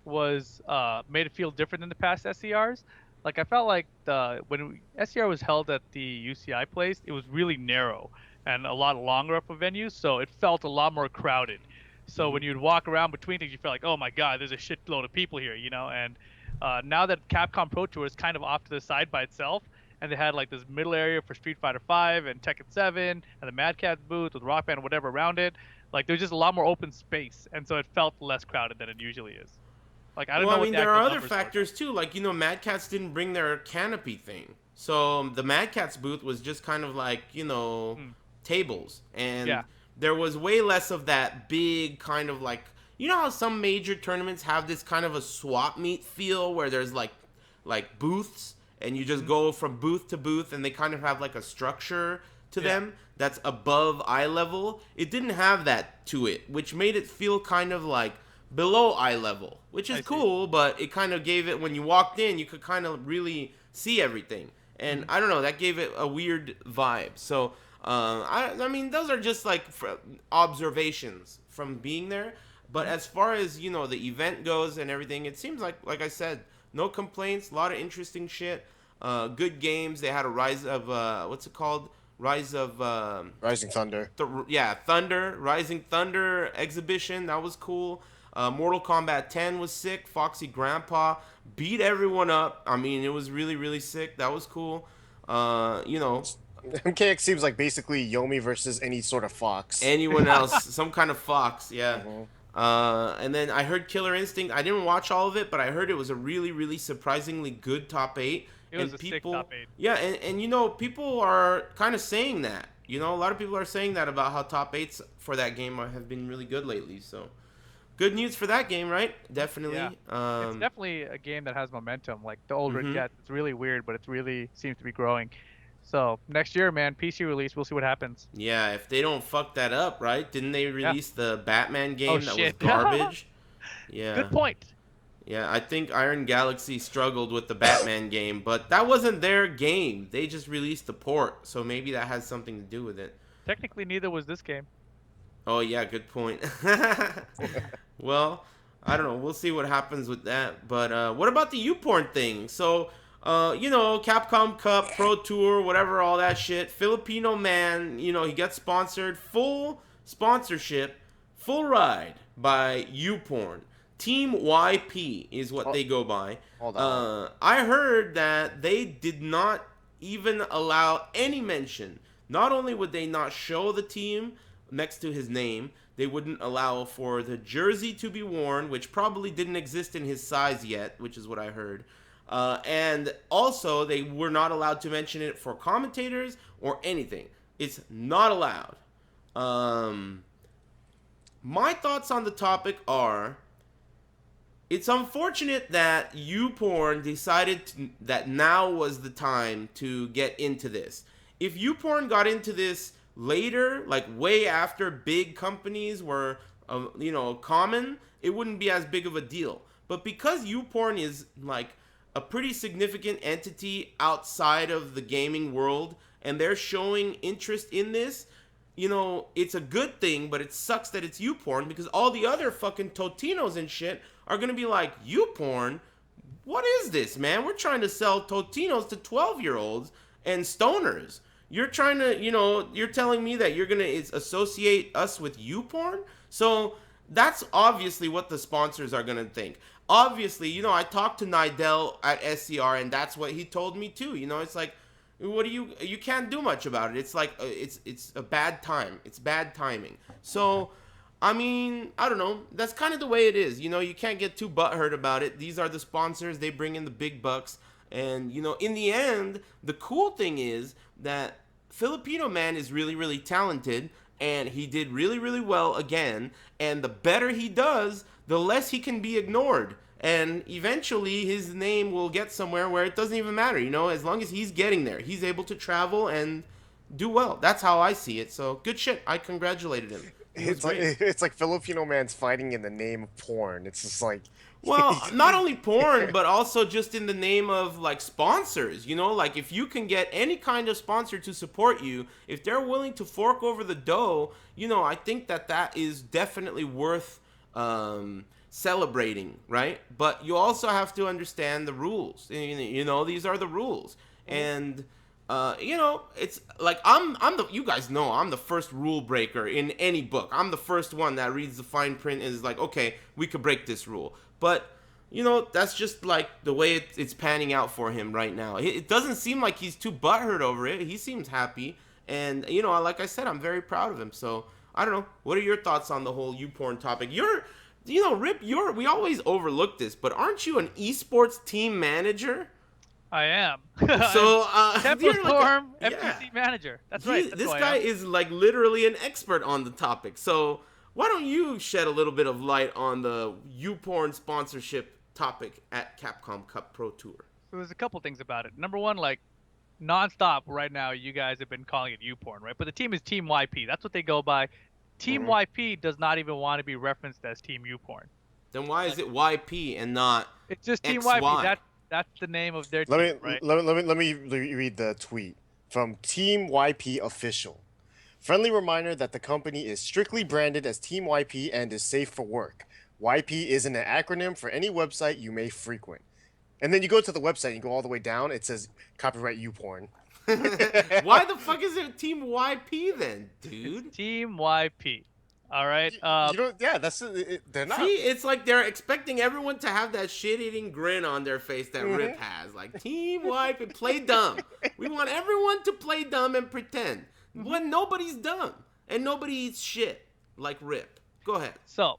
was made it feel different than the past SCRs. Like, I felt like when SCR was held at the UCI place, it was really narrow and a lot longer up a venue, so it felt a lot more crowded. So when you'd walk around between things, you felt like, oh my god, there's a shitload of people here, And now that Capcom Pro Tour is kind of off to the side by itself, and they had like this middle area for Street Fighter 5 and Tekken 7 and the Mad Catz booth with Rock Band and whatever around it. Like, there's just a lot more open space, and so it felt less crowded than it usually is. Like, I don't know. I mean, there are other factors too. Like, Mad Catz didn't bring their canopy thing, so the Mad Catz booth was just kind of like tables, and there was way less of that big kind of like, how some major tournaments have this kind of a swap meet feel where there's like booths. And you just go from booth to booth, and they kind of have like a structure to them that's above eye level. It didn't have that to it, which made it feel kind of like below eye level, which is cool, but it kind of gave it, when you walked in, you could kind of really see everything. And I don't know, that gave it a weird vibe. So I mean, those are just like observations from being there. But as far as the event goes and everything, it seems like I said, no complaints. A lot of interesting shit. Good games. They had a Rise of what's it called? Rise of Rising Thunder. Thunder, Rising Thunder exhibition. That was cool. Mortal Kombat 10 was sick. Foxy Grandpa beat everyone up. I mean, it was really, really sick. That was cool. MKX seems like basically Yomi versus any sort of fox. Anyone else, some kind of fox, yeah. Mm-hmm. And then I heard Killer Instinct. I didn't watch all of it, but I heard it was a really, really surprisingly good top 8. It was sick top 8. Yeah, and people are kind of saying that. A lot of people are saying that about how top 8s for that game have been really good lately. So, good news for that game, right? Definitely. Yeah. It's definitely a game that has momentum. Like, the older it gets, it's really weird, but it really seems to be growing. So, next year, man, PC release, we'll see what happens. Yeah, if they don't fuck that up, right? Didn't they release the Batman game that was shit. garbage? Yeah. Good point. Yeah, I think Iron Galaxy struggled with the Batman game, but that wasn't their game. They just released the port, so maybe that has something to do with it. Technically, neither was this game. Oh, yeah, good point. Well, I don't know. We'll see what happens with that. But what about the uPorn thing? So, Capcom Cup, Pro Tour, whatever, all that shit. Filipino man, he gets sponsored. Full sponsorship, full ride by uPorn. Team YP is what they go by. Hold on. I heard that they did not even allow any mention. Not only would they not show the team next to his name, they wouldn't allow for the jersey to be worn, which probably didn't exist in his size yet, which is what I heard. And also, they were not allowed to mention it for commentators or anything. It's not allowed. My thoughts on the topic are, it's unfortunate that uPorn decided that now was the time to get into this. If uPorn got into this later, like way after big companies were, common, it wouldn't be as big of a deal. But because uPorn is like a pretty significant entity outside of the gaming world, and they're showing interest in this, it's a good thing, but it sucks that it's uPorn, because all the other fucking Totinos and shit are gonna be like, uPorn? What is this, man? We're trying to sell Totinos to 12-year-olds and stoners. You're trying to, you're telling me that you're gonna associate us with uPorn? So that's obviously what the sponsors are gonna think. Obviously, I talked to Nidell at SCR, and that's what he told me too. It's like, what do you can't do much about it. It's like, it's a bad time. It's bad timing. So, I mean, I don't know. That's kind of the way it is. You can't get too butthurt about it. These are the sponsors. They bring in the big bucks. And, in the end, the cool thing is that Filipino man is really, really talented. And he did really, really well again. And the better he does, the less he can be ignored. And eventually his name will get somewhere where it doesn't even matter. As long as he's getting there, he's able to travel and do well. That's how I see it. So good shit. I congratulated him. It's like Filipino man's fighting in the name of porn. It's just like, well, not only porn, but also just in the name of like sponsors. Like if you can get any kind of sponsor to support you, if they're willing to fork over the dough, I think that is definitely worth celebrating, right? But you also have to understand the rules. These are the rules, and it's like you guys know I'm the first rule breaker in any book. I'm the first one that reads the fine print and is like, okay, we could break this rule. But that's just like the way it's panning out for him right now. It doesn't seem like he's too butthurt over it. He seems happy, and like I said, I'm very proud of him. So I don't know. What are your thoughts on the whole uPorn topic? Rip, we always overlook this, but aren't you an esports team manager? I am. So, Tempo Storm FPC manager. That's right. This guy is like literally an expert on the topic. So, why don't you shed a little bit of light on the uPorn sponsorship topic at Capcom Cup Pro Tour? So there's a couple things about it. Number one, like, nonstop right now, you guys have been calling it uPorn, right? But the team is Team YP. That's what they go by. Team YP does not even want to be referenced as Team uPorn. Then why is it YP and not It's just Team XY? YP. That's the name of their team, right? Let me read the tweet from Team YP official. Friendly reminder that the company is strictly branded as Team YP and is safe for work. YP isn't an acronym for any website you may frequent. And then you go to the website, you go all the way down, it says copyright uPorn. Why the fuck is it Team YP then, dude? It's Team YP. All right. You know, yeah, they're not. See, it's like they're expecting everyone to have that shit-eating grin on their face that Rip has. Like, Team YP, play dumb. We want everyone to play dumb and pretend. When nobody's dumb and nobody eats shit like Rip. Go ahead. So,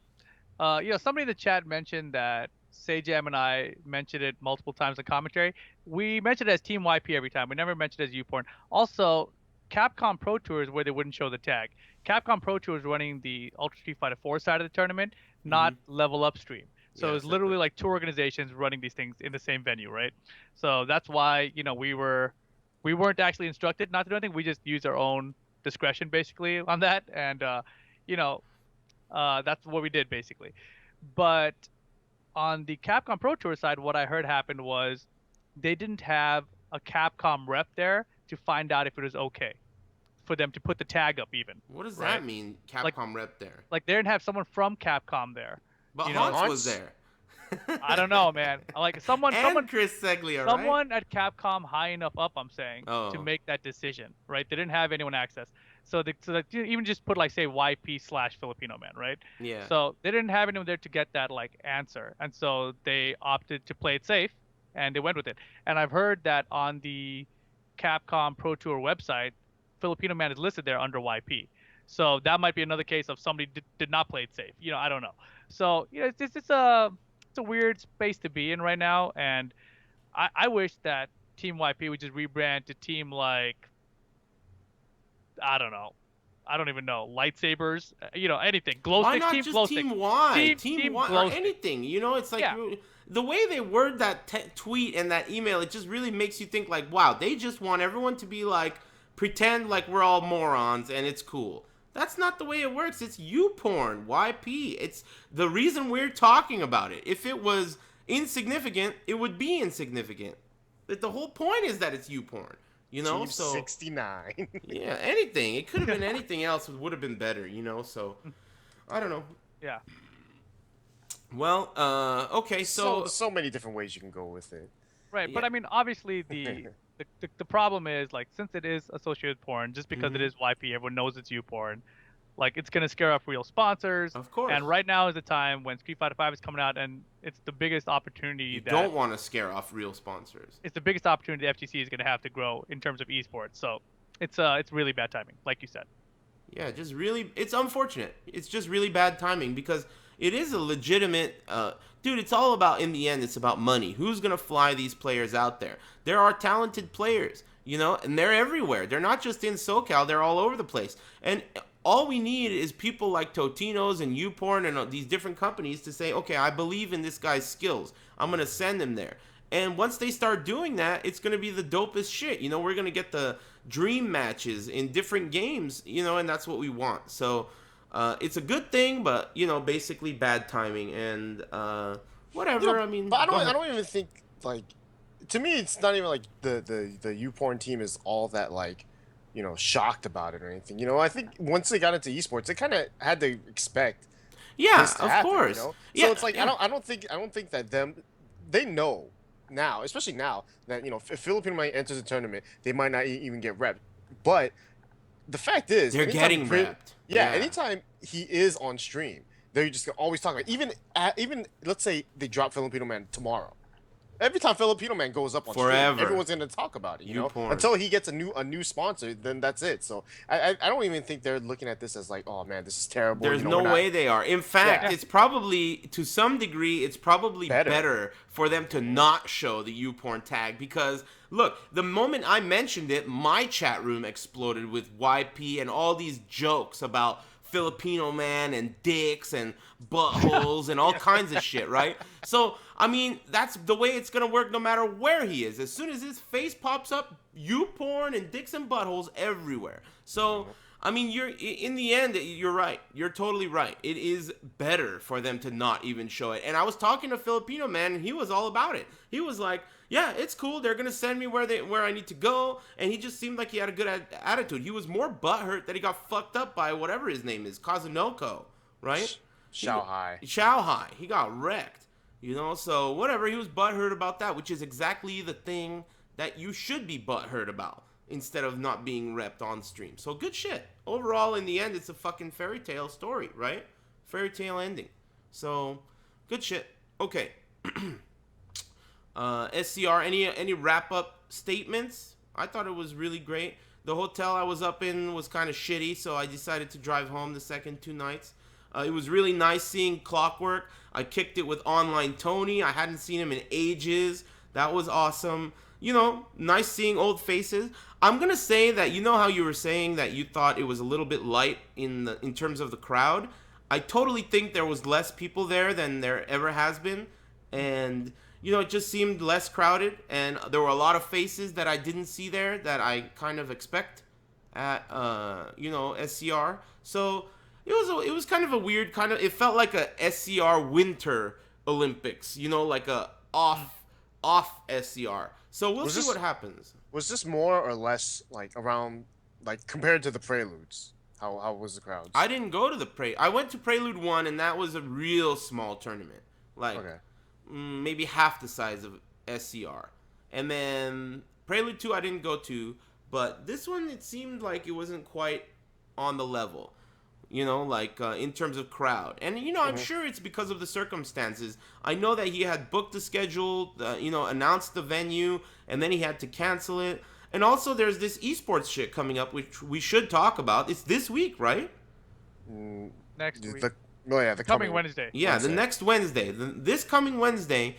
somebody in the chat mentioned that Sajam and I mentioned it multiple times in commentary. We mentioned it as Team YP every time. We never mentioned it as uPorn. Also, Capcom Pro Tour is where they wouldn't show the tag. Capcom Pro Tour is running the Ultra Street Fighter 4 side of the tournament, not Level Up Stream. So it's literally like two organizations running these things in the same venue, right? So that's why, we weren't actually instructed not to do anything. We just used our own discretion basically on that, and that's what we did basically. But on the Capcom Pro Tour side, what I heard happened was they didn't have a Capcom rep there to find out if it was okay for them to put the tag up even. What does that mean, Capcom rep there? Like they didn't have someone from Capcom there. But Hans was there. I don't know, man. Like someone Chris Seglia, someone at Capcom high enough up, I'm saying, to make that decision, right? They didn't have anyone access. So they even just put like say YP/Filipino man, right? Yeah. So they didn't have anyone there to get that like answer, and so they opted to play it safe, and they went with it. And I've heard that on the Capcom Pro Tour website, Filipino man is listed there under YP. So that might be another case of somebody did not play it safe. I don't know. So it's a weird space to be in right now, and I wish that Team YP would just rebrand to Team like, I don't know. I don't even know. Lightsabers, anything. Glow Why sticks, not Team just Glow Team Stick. Y? Team Y Glow or Stick. anything. It's like the way they word that tweet and that email, it just really makes you think like, wow, they just want everyone to be like, pretend like we're all morons and it's cool. That's not the way it works. It's uPorn, YP. It's the reason we're talking about it. If it was insignificant, it would be insignificant. But the whole point is that it's uPorn. Team So 69. yeah, anything. It could have been anything else. It would have been better. So I don't know. Yeah. Well, okay. So many different ways you can go with it. Right, Yeah. but I mean, obviously the problem is like since it is associated with porn, just because it is YP, everyone knows it's uPorn. Like it's gonna scare off real sponsors. Of course. And right now is the time when Street Fighter V is coming out, and it's the biggest opportunity you that don't want to scare off real sponsors. it's the biggest opportunity the FGC is gonna have to grow in terms of esports. So it's really bad timing, like you said. Yeah, just really, it's unfortunate. It's just really bad timing because it is a legitimate, dude, it's all about, in the end, it's about money. Who's going to fly these players out there? There are talented players, and they're everywhere. They're not just in SoCal, they're all over the place. And all we need is people like Totino's and uPorn and these different companies to say, okay, I believe in this guy's skills. I'm going to send him there. And once they start doing that, it's going to be the dopest shit. We're going to get the dream matches in different games, and that's what we want. So it's a good thing, but, basically bad timing and whatever. I mean, but I don't even think, like, to me, it's not even like the uPorn team is all that, like, shocked about it or anything. I think once they got into esports, they kind of had to expect this to happen, course. So Yeah, it's like, I don't think that they know now, especially now that if Filipino might enter the tournament, they might not even get repped. But the fact is, they're getting repped. Yeah, anytime he is on stream, they're just always talking about. Even let's say they drop Filipino man tomorrow. Every time Filipino man goes up on stream, everyone's gonna talk about it. Until he gets a new sponsor, then that's it. So I don't even think they're looking at this as like, oh man, this is terrible. There's no way they are. In fact, it's probably, to some degree, it's probably better for them to not show the uPorn tag because, look, the moment I mentioned it, my chat room exploded with YP and all these jokes about Filipino man and dicks and buttholes and all kinds of shit, right? So, I mean, that's the way it's going to work no matter where he is. As soon as his face pops up, uPorn and dicks and buttholes everywhere. So, I mean, in the end, you're right. You're totally right. It is better for them to not even show it. And I was talking to Filipino man, and he was all about it. He was like, yeah, it's cool. They're gonna send me where I need to go. And he just seemed like he had a good attitude. He was more butthurt that he got fucked up by whatever his name is, Kazunoko, right? Shanghai. He got wrecked. So whatever. He was butthurt about that, which is exactly the thing that you should be butthurt about instead of not being repped on stream. So good shit. Overall, in the end, it's a fucking fairy tale story, right? Fairy tale ending. So good shit. Okay. SCR, any wrap up statements? I thought it was really great. The hotel I was up in was kind of shitty, so I decided to drive home the second 2 nights. It was really nice seeing Clockwork. I kicked it with Online Tony. I hadn't seen him in ages. That was awesome. Nice seeing old faces. I'm gonna say that how you were saying that you thought it was a little bit light in terms of the crowd. I totally think there was less people there than there ever has been, and it just seemed less crowded, and there were a lot of faces that I didn't see there that I kind of expect at SCR. So it was kind of a weird it felt like a SCR Winter Olympics, like a off SCR. So we'll see what happens. Was this more or less around compared to the Preludes? How was the crowds? I didn't go to the I went to Prelude 1, and that was a real small tournament. Okay. Maybe half the size of SCR. And then Prelude 2 I didn't go to, but this one it seemed like it wasn't quite on the level. In terms of crowd. And, I'm sure it's because of the circumstances. I know that he had booked the schedule, announced the venue, and then he had to cancel it. And also there's this esports shit coming up, which we should talk about. It's this week, right? Next week. The coming Wednesday. Yeah, the next Wednesday. This coming Wednesday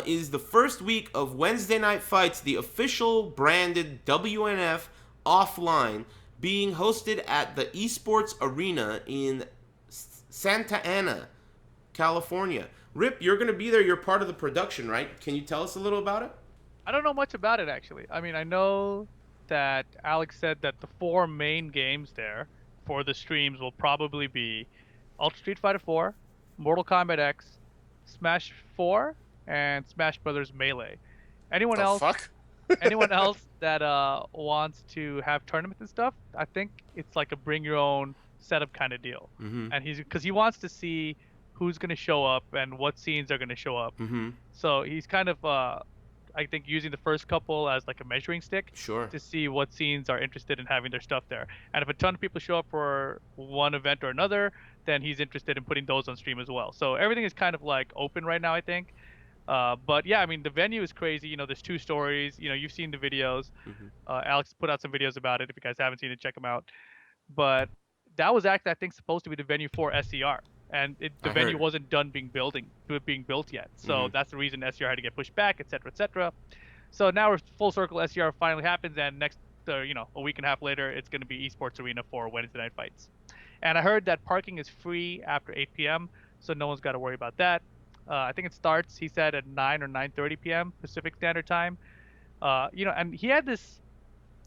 is the first week of Wednesday Night Fights, the official branded WNF offline, being hosted at the Esports Arena in Santa Ana, California. Rip, you're going to be there. You're part of the production, right? Can you tell us a little about it? I don't know much about it, actually. I mean, I know that Alex said that the 4 main games there for the streams will probably be Ultra Street Fighter 4, Mortal Kombat X, Smash 4, and Smash Brothers Melee. Anyone else that wants to have tournaments and stuff, I think it's like a bring your own setup kind of deal. Mm-hmm. And because he wants to see who's going to show up and what scenes are going to show up. Mm-hmm. So he's kind of I think using the first couple as like a measuring stick to see what scenes are interested in having their stuff there. And if a ton of people show up for one event or another, then he's interested in putting those on stream as well. So everything is kind of like open right now, I think. But yeah, I mean, the venue is crazy. There's 2 stories. You've seen the videos. Mm-hmm. Alex put out some videos about it. If you guys haven't seen it, check them out. But that was actually, I think, supposed to be the venue for SCR. And the venue wasn't done being built yet. So that's the reason SCR had to get pushed back, et cetera. So now we're full circle. SCR finally happens, and next, a week and a half later, it's going to be Esports Arena for Wednesday Night Fights. And I heard that parking is free after 8 p.m., so no one's got to worry about that. I think it starts, he said, at 9 or 9:30 p.m. Pacific Standard Time. And he had this,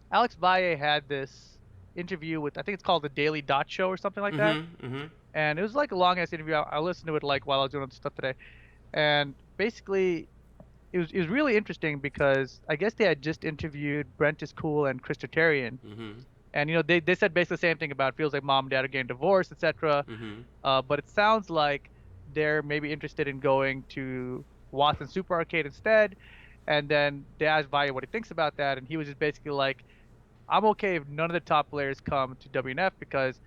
Alex Valle had this interview with, I think it's called the Daily Dot Show or something like that. Mm-hmm. And it was like a long ass interview. I listened to it while I was doing other stuff today, and basically, it was really interesting because I guess they had just interviewed Brent is Cool and Chris Tertarian, and they said basically the same thing about it feels like mom and dad are getting divorced, etc. But it sounds like they're maybe interested in going to Watson Super Arcade instead, and then they asked Valle what he thinks about that, and he was just basically like, I'm okay if none of the top players come to WNF because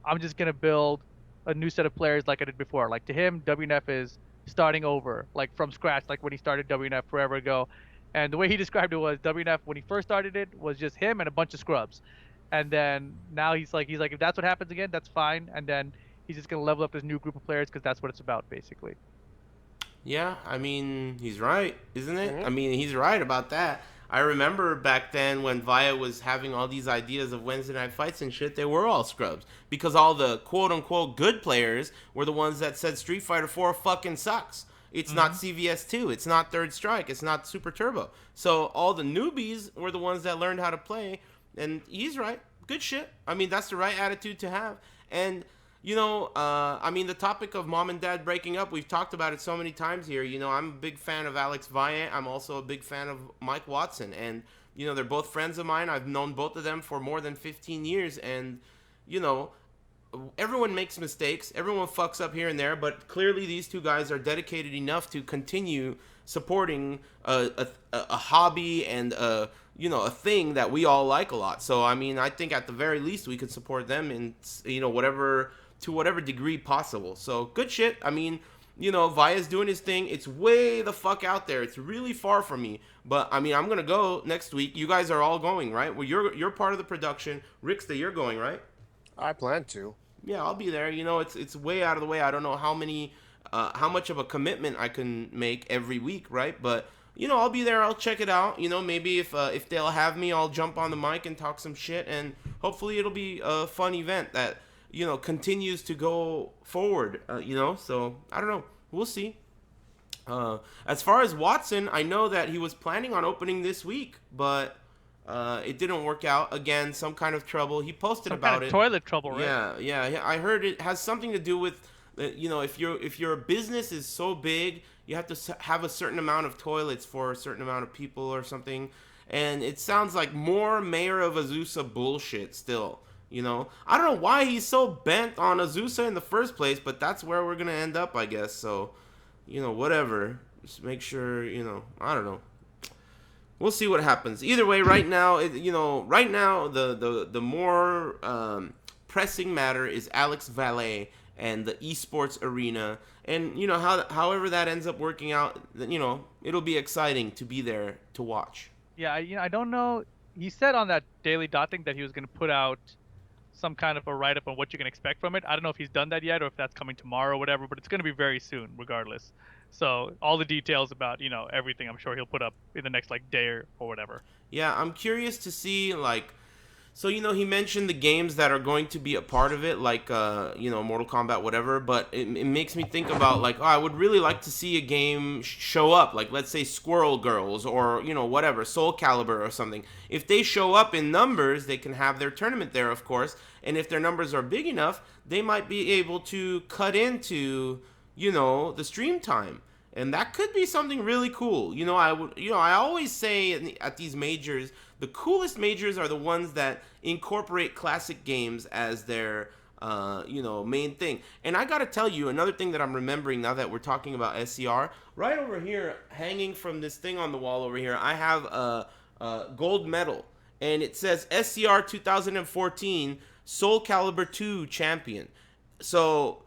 I'm just gonna build a new set of players like I did before. Like to him, WNF is starting over, like from scratch, like when he started WNF forever ago. And the way he described it was WNF when he first started it was just him and a bunch of scrubs. And then now he's like, if that's what happens again, that's fine. And then he's just gonna level up this new group of players because that's what it's about, basically. Yeah, I mean, he's right, isn't it? I mean, he's right about that. I remember back then when Vaya was having all these ideas of Wednesday Night Fights and shit, they were all scrubs. Because all the quote-unquote good players were the ones that said Street Fighter 4 fucking sucks. It's not CVS 2. It's not Third Strike. It's not Super Turbo. So all the newbies were the ones that learned how to play. And he's right. Good shit. I mean, that's the right attitude to have. And, I mean, the topic of mom and dad breaking up, we've talked about it so many times here. I'm a big fan of Alex Valle. I'm also a big fan of Mike Watson. And, they're both friends of mine. I've known both of them for more than 15 years. And, everyone makes mistakes. Everyone fucks up here and there. But clearly these two guys are dedicated enough to continue supporting a hobby and a thing that we all like a lot. So, I mean, I think at the very least we could support them in, to whatever degree possible. So good shit. I mean, Vaya's doing his thing. It's way the fuck out there. It's really far from me. But I mean, I'm gonna go next week. You guys are all going, right? Well, you're part of the production. Ricksta, you're going, right? I plan to. Yeah, I'll be there. It's way out of the way. I don't know how much of a commitment I can make every week, right? But I'll be there. I'll check it out. Maybe if they'll have me, I'll jump on the mic and talk some shit, and hopefully it'll be a fun event that continues to go forward, so I don't know. We'll see. As far as Watson, I know that he was planning on opening this week, but it didn't work out. Again, some kind of trouble. He posted some about kind of it. Toilet trouble, right? Yeah. I heard it has something to do with, if your business is so big, you have to have a certain amount of toilets for a certain amount of people or something. And it sounds like more Mayor of Azusa bullshit still. I don't know why he's so bent on Azusa in the first place, but that's where we're going to end up, I guess. So, whatever. Just make sure, I don't know. We'll see what happens. Either way, right now, the more pressing matter is Alex Valle and the esports arena. And, however that ends up working out, it'll be exciting to be there to watch. Yeah, I don't know. He said on that Daily Dot thing that he was going to put out some kind of a write-up on what you can expect from it. I don't know if he's done that yet or if that's coming tomorrow or whatever, but it's going to be very soon regardless. So all the details about, everything, I'm sure he'll put up in the next day or whatever. Yeah, I'm curious to see so, he mentioned the games that are going to be a part of it, like, Mortal Kombat, whatever, but it makes me think about, I would really like to see a game show up, let's say Squirrel Girls or, whatever, Soul Calibur or something. If they show up in numbers, they can have their tournament there, of course, and if their numbers are big enough, they might be able to cut into, the stream time. And that could be something really cool. I always say at these majors, the coolest majors are the ones that incorporate classic games as their, main thing. And I got to tell you, another thing that I'm remembering now that we're talking about SCR, right over here, hanging from this thing on the wall over here, I have a gold medal. And it says SCR 2014 Soul Calibur 2 champion. So...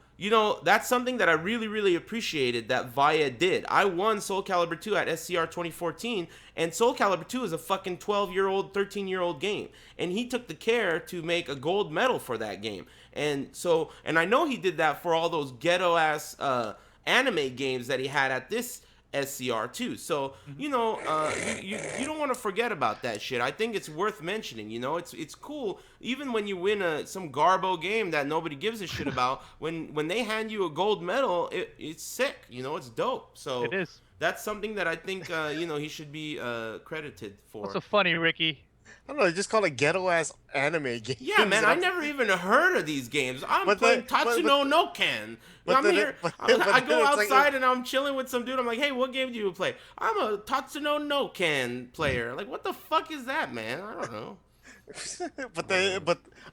that's something that I really, really appreciated that Vaya did. I won Soul Calibur 2 at SCR 2014, and Soul Calibur 2 is a fucking 12-year-old, 13-year-old game. And he took the care to make a gold medal for that game. And I know he did that for all those ghetto-ass anime games that he had at this SCR too. So, you don't want to forget about that shit. I think it's worth mentioning, it's cool. Even when you win some garbo game that nobody gives a shit about, when they hand you a gold medal, it's sick, it's dope. So it is. That's something that I think, he should be credited for. What's so funny, Ricky? I don't know, they just call it ghetto-ass anime game. Yeah, man, I never even heard of these games. I'm playing Tatsuno no Ken. I go outside and I'm chilling with some dude. I'm like, hey, what game do you play? I'm a Tatsuno no Ken player. Like, what the fuck is that, man? I don't know. but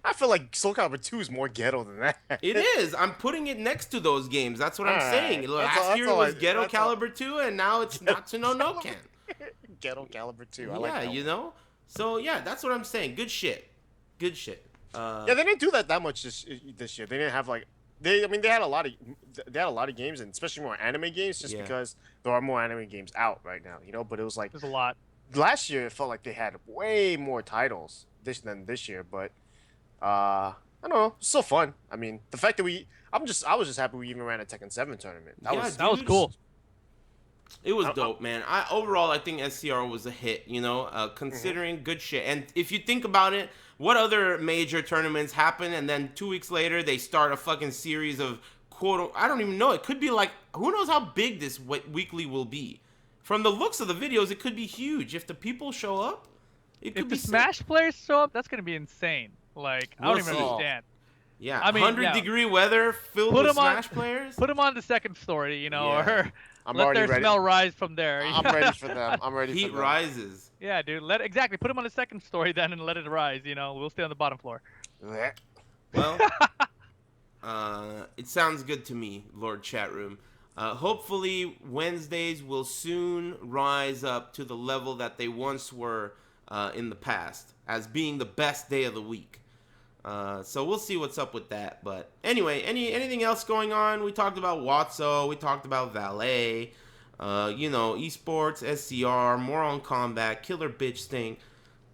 I feel like Soul Calibur 2 is more ghetto than that. It is. I'm putting it next to those games. That's what I'm saying. Last year it was Ghetto Calibur 2, and now it's Tatsuno no Ken. Ghetto Calibur 2. I like that. Yeah, So, yeah, that's what I'm saying. Good shit. Good shit. Yeah, they didn't do that much this year. They didn't have they had a lot of games, and especially more anime games, just because there are more anime games out right now, but it was there's a lot. Last year it felt like they had way more titles than this year, but I don't know, it's still fun. I mean, the fact that I was just happy we even ran a Tekken 7 tournament. That was cool. It was dope, man. Overall, I think SCR was a hit, considering good shit. And if you think about it, what other major tournaments happen and then 2 weeks later they start a fucking series of I don't even know. It could be who knows how big this weekly will be. From the looks of the videos, it could be huge. If the people show up, it could be If the Smash players show up, that's going to be insane. I don't even understand. Yeah, I mean, 100-degree weather filled Put with him on- Smash players. Put them on the second story, Yeah. or I'm let already their ready. smell rise from there. I'm ready for them. I'm ready Heat for them. rises. Yeah, dude. Exactly. Put them on the second story then, and let it rise. We'll stay on the bottom floor. Blech. Well, it sounds good to me, Lord Chatroom. Hopefully, Wednesdays will soon rise up to the level that they once were in the past, as being the best day of the week. So we'll see what's up with that. But anyway, anything else going on? We talked about Watso. We talked about Valet. Esports, SCR, more on Kombat, Killer Bitch Sting,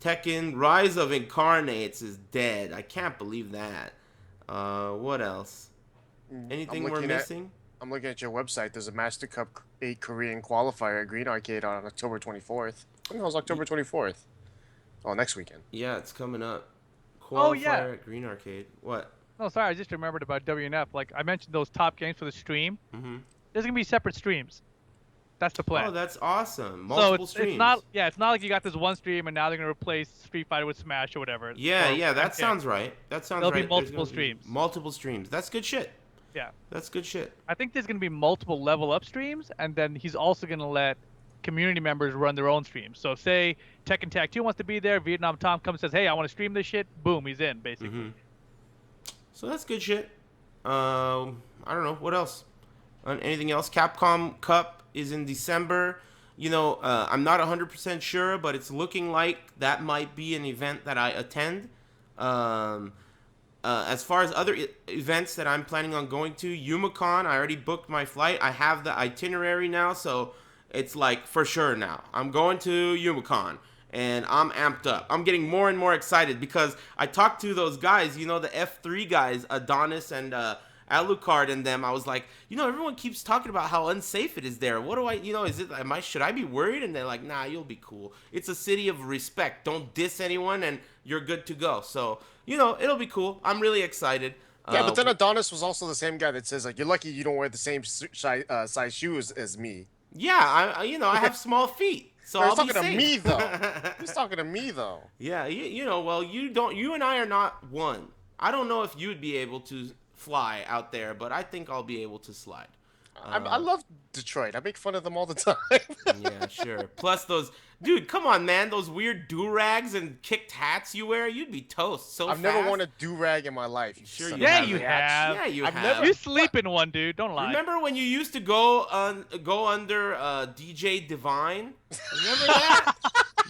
Tekken, Rise of Incarnates is dead. I can't believe that. What else? Anything we're missing? I'm looking at your website. There's a Master Cup 8 Korean qualifier at Green Arcade on October 24th. When the hell's October 24th? Oh, next weekend. Yeah, it's coming up. Oh, yeah. Qualifier at Green Arcade. What? Oh, sorry. I just remembered about WNF. Like, I mentioned those top games for the stream. Mm-hmm. There's going to be separate streams. That's the plan. Oh, that's awesome. Multiple streams. It's not like you got this one stream and now they're going to replace Street Fighter with Smash or whatever. Yeah, that sounds right. There'll be multiple streams. Multiple streams. That's good shit. Yeah. That's good shit. I think there's going to be multiple level up streams, and then he's also going to let community members run their own streams. So say Tekken Tag 2 wants to be there, Vietnam Tom comes and says, hey, I want to stream this shit. Boom, he's in, basically. Mm-hmm. So that's good shit. I don't know. What else? Anything else? Capcom Cup is in December. I'm not 100% sure, but it's looking like that might be an event that I attend. As far as other events that I'm planning on going to, YumaCon, I already booked my flight. I have the itinerary now, so it's like for sure now. I'm going to YumaCon, and I'm amped up. I'm getting more and more excited because I talked to those guys, the F3 guys, Adonis and Alucard and them. I was like, everyone keeps talking about how unsafe it is there. What do should I be worried? And they're like, nah, you'll be cool. It's a city of respect. Don't diss anyone and you're good to go. So, it'll be cool. I'm really excited. Yeah, but then Adonis was also the same guy that says, like, you're lucky you don't wear the same size shoes as me. Yeah, I have small feet. So I'll be safe. He's talking to me, though. He's talking to me, though. Yeah, well, you and I are not one. I don't know if you'd be able to fly out there, but I think I'll be able to slide. I love Detroit. I make fun of them all the time. Yeah, sure. Plus dude, come on, man. Those weird do-rags and kicked hats you wear, you'd be toast so fast. I've never worn a do-rag in my life. Sure you Yeah, have. you have. Yeah, you I've have. never- You sleep in one, dude. Don't lie. Remember when you used to go under DJ Divine? Remember that?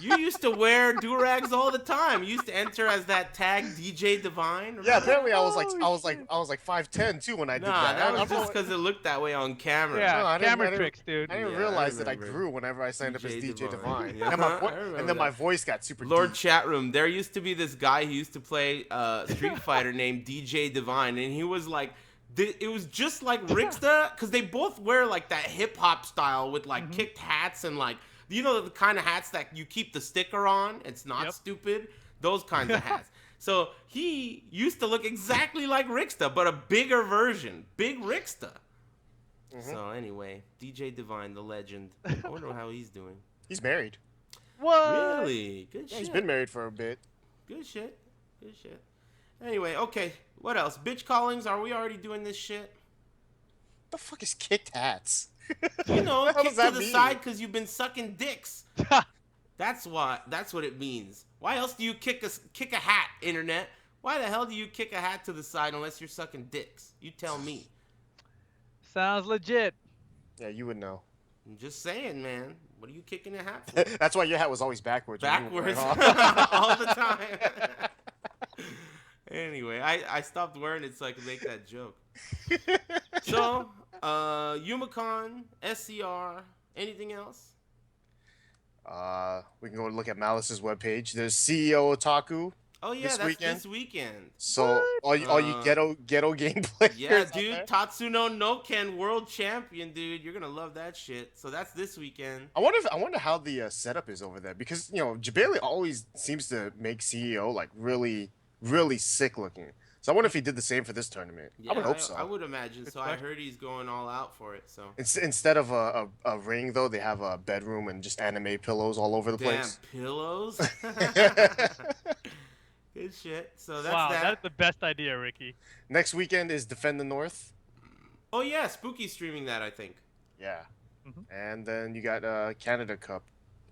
You used to wear do-rags all the time. You used to enter as that tag DJ Divine. Remember? Yeah, apparently I was like 5'10" too when I did that. That was just because it looked that way on camera. Yeah, No, I didn't- camera I didn't- tricks, dude. I didn't Yeah, realize I that I remember. grew whenever I signed up as DJ Divine. Yeah, And then my voice got super Lord deep. Chatroom, there used to be this guy who used to play Street Fighter named DJ Divine, and he was like, it was just like Ricksta, because they both wear like that hip hop style with like kicked hats and like, the kind of hats that you keep the sticker on. It's not stupid. Those kinds of hats. So he used to look exactly like Ricksta, but a bigger version. Big Ricksta. So anyway, DJ Divine, the legend. I wonder how he's doing. He's married. What? Really? Good shit. Yeah, he's been married for a bit. Good shit. Good shit. Anyway, okay. What else? Bitch callings. Are we already doing this shit? The fuck is kicked hats? Kick does to that the mean? side because you've been sucking dicks. That's what it means. Why else do you kick a hat, internet? Why the hell do you kick a hat to the side unless you're sucking dicks? You tell me. Sounds legit. Yeah, you would know. I'm just saying, man. What are you kicking a hat for? That's why your hat was always backwards. when you were Backwards wearing it. all the time. Anyway, I stopped wearing it so I could make that joke. So, YumaCon, SCR, anything else? We can go look at Malice's webpage. There's CEO Otaku. Oh yeah, This that's weekend? this weekend. So all you ghetto game players. Yeah, out dude, there. Tatsuno no Ken world champion, dude. You're gonna love that shit. So that's this weekend. I wonder how the setup is over there because Jabali always seems to make CEO like really really sick looking. So I wonder if he did the same for this tournament. Yeah, I would hope so. I would imagine so. I heard he's going all out for it. So Instead of a ring though, they have a bedroom and just anime pillows all over the damn place. pillows. Good Good shit. So that's Wow, that. that's the best idea, Ricky. Next weekend is Defend the North. Oh yeah, Spooky's streaming that, I think. Yeah. Mhm. And then you got Canada Cup,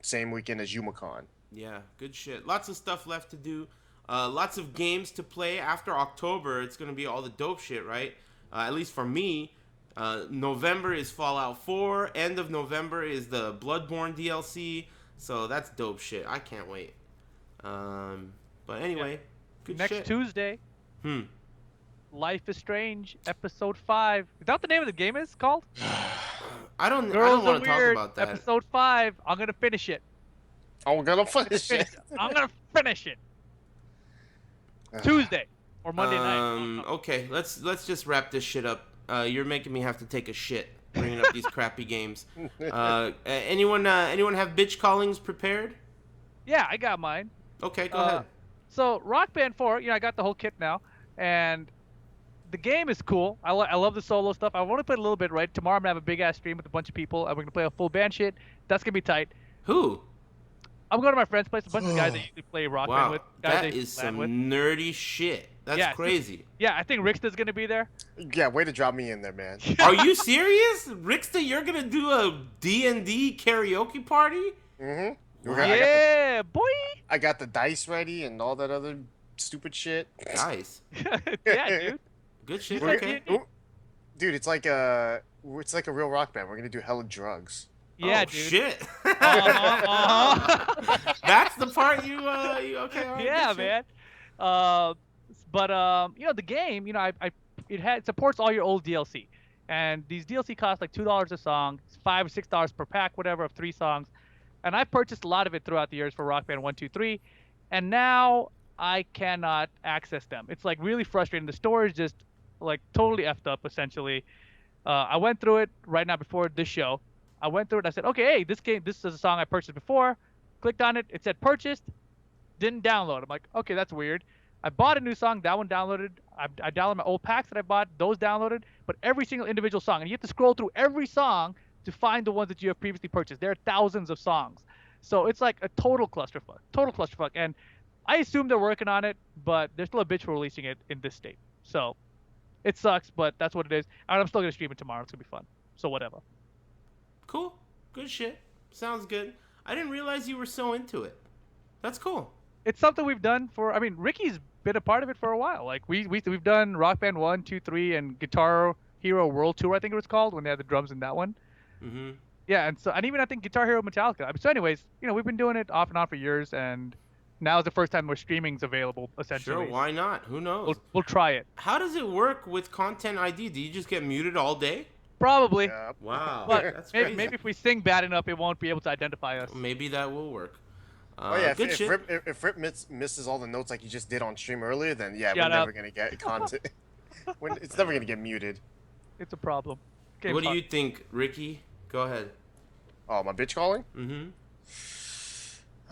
same weekend as UMACon. Yeah, good shit. Lots of stuff left to do. Lots of games to play. After October, it's gonna be all the dope shit, right? At least for me. November is Fallout 4. End of November is the Bloodborne DLC. So that's dope shit. I can't wait. But anyway, good Next shit. Tuesday, Hmm. Life is Strange, Episode 5. Is that what the name of the game is called? I don't Girls want Are to talk Weird, about that. Episode 5. I'm gonna finish it. Oh, we're gonna finish it. I'm gonna finish it. Tuesday or Monday night. Okay, let's just wrap this shit up. You're making me have to take a shit bringing up these crappy games. Anyone have bitch callings prepared? Yeah, I got mine. Okay, go ahead. So Rock Band 4, I got the whole kit now, and the game is cool. I love the solo stuff. I want to play a little bit, right? Tomorrow I'm gonna have a big ass stream with a bunch of people, and we're gonna play a full band shit. That's gonna be tight. Who? I'm going to my friend's place. A bunch of guys that usually play Rock Band Wow, with. Guys that they is LAN some with. nerdy shit. That's crazy. Yeah, I think Ricksta's gonna be there. Yeah, way to drop me in there, man. Are you serious? Ricksta, you're gonna do a D&D karaoke party? Mm-hmm. Wow. Yeah, boy. I got the dice ready and all that other stupid shit. Nice. Yeah, dude. Good shit. We're- Okay. Dude, it's like a real rock band. We're gonna do hella drugs. Yeah, Oh, dude. shit. Uh-huh. That's the part you okay. All right, Yeah, good shit. man. The game, it supports all your old DLC, and these DLC cost like $2 a song, $5 or $6 per pack, whatever, of 3 songs. And I purchased a lot of it throughout the years for Rock Band 1, 2, 3, and now I cannot access them. It's like really frustrating. The store is just like totally effed up, essentially. I went through it right now before this show. I went through it. I said, okay, hey, this is a song I purchased before. Clicked on it. It said purchased. Didn't download. I'm like, okay, that's weird. I bought a new song. That one downloaded. I downloaded my old packs that I bought. Those downloaded. But every single individual song. And you have to scroll through every song to find the ones that you have previously purchased. There are thousands of songs. So it's like a total clusterfuck. Total clusterfuck. And I assume they're working on it, but they're still a bitch for releasing it in this state. So it sucks, but that's what it is. And I'm still going to stream it tomorrow. It's going to be fun. So whatever. Cool. Good shit. Sounds good. I didn't realize you were so into it. That's cool. It's something we've done for. I mean, Ricky's been a part of it for a while. Like we've done Rock Band 1, 2, 3, and Guitar Hero World Tour, I think it was called, when they had the drums in that one. Mm-hmm. Yeah, and even I think Guitar Hero Metallica. So anyways, we've been doing it off and on for years, and now is the first time where streaming's available. Essentially, Sure. Why not? Who knows? we'll try it. How does it work with Content ID? Do you just get muted all day? Probably. Yeah. Wow. But That's crazy. maybe if we sing bad enough, it won't be able to identify us. Maybe that will work. Oh yeah, good shit. if Rip misses all the notes like you just did on stream earlier, then yeah, Shut we're up. never gonna get content. It's never gonna get muted. It's a problem. Game What do fun. you think, Ricky? Go ahead. Oh, my bitch calling? Mm-hmm.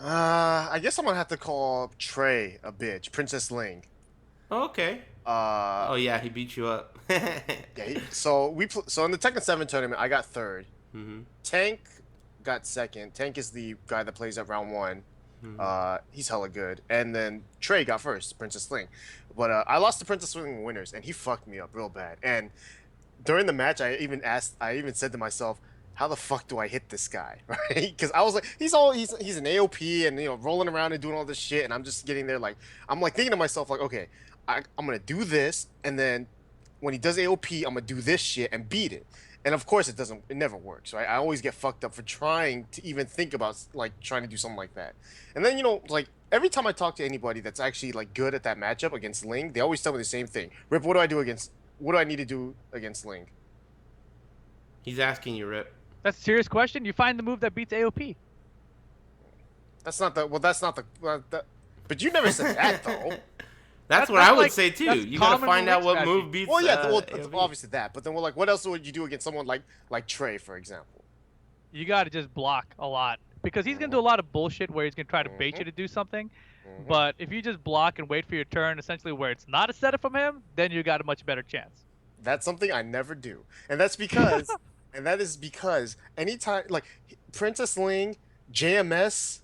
I guess I'm gonna have to call Trey a bitch, Princess Ling. Okay. Oh yeah, he beat you up. Yeah. So in the Tekken 7 tournament, I got third. Mm-hmm. Tank got second. Tank is the guy that plays at round 1. He's hella good. And then Trey got first, Princess Ling. But I lost to Princess Ling winners, and he fucked me up real bad. And during the match, I even said to myself, how the fuck do I hit this guy, right? Because I was like, he's an AOP and rolling around and doing all this shit, and I'm just getting there I'm thinking to myself like, okay, I'm gonna do this, and then when he does AOP, I'm gonna do this shit and beat it. And of course, it never works, right? I always get fucked up for trying to even think about trying to do something like that. And then every time I talk to anybody that's actually good at that matchup against Ling, they always tell me the same thing. Rip, what do I need to do against Ling? He's asking you, Rip. That's a serious question. You find the move that beats AOP. That's not the. But you never said that though. That's what I would like- say too. that's You gotta common find out what strategy. move beats. Well, yeah, AOV. obviously that. But then, what else would you do against someone like Trey, for example? You got to just block a lot because he's gonna do a lot of bullshit where he's gonna try to bait you to do something. But if you just block and wait for your turn, essentially where it's not a setup from him, then you got a much better chance. That's something I never do, and that's because, and that is because anytime Princess Ling, JMS,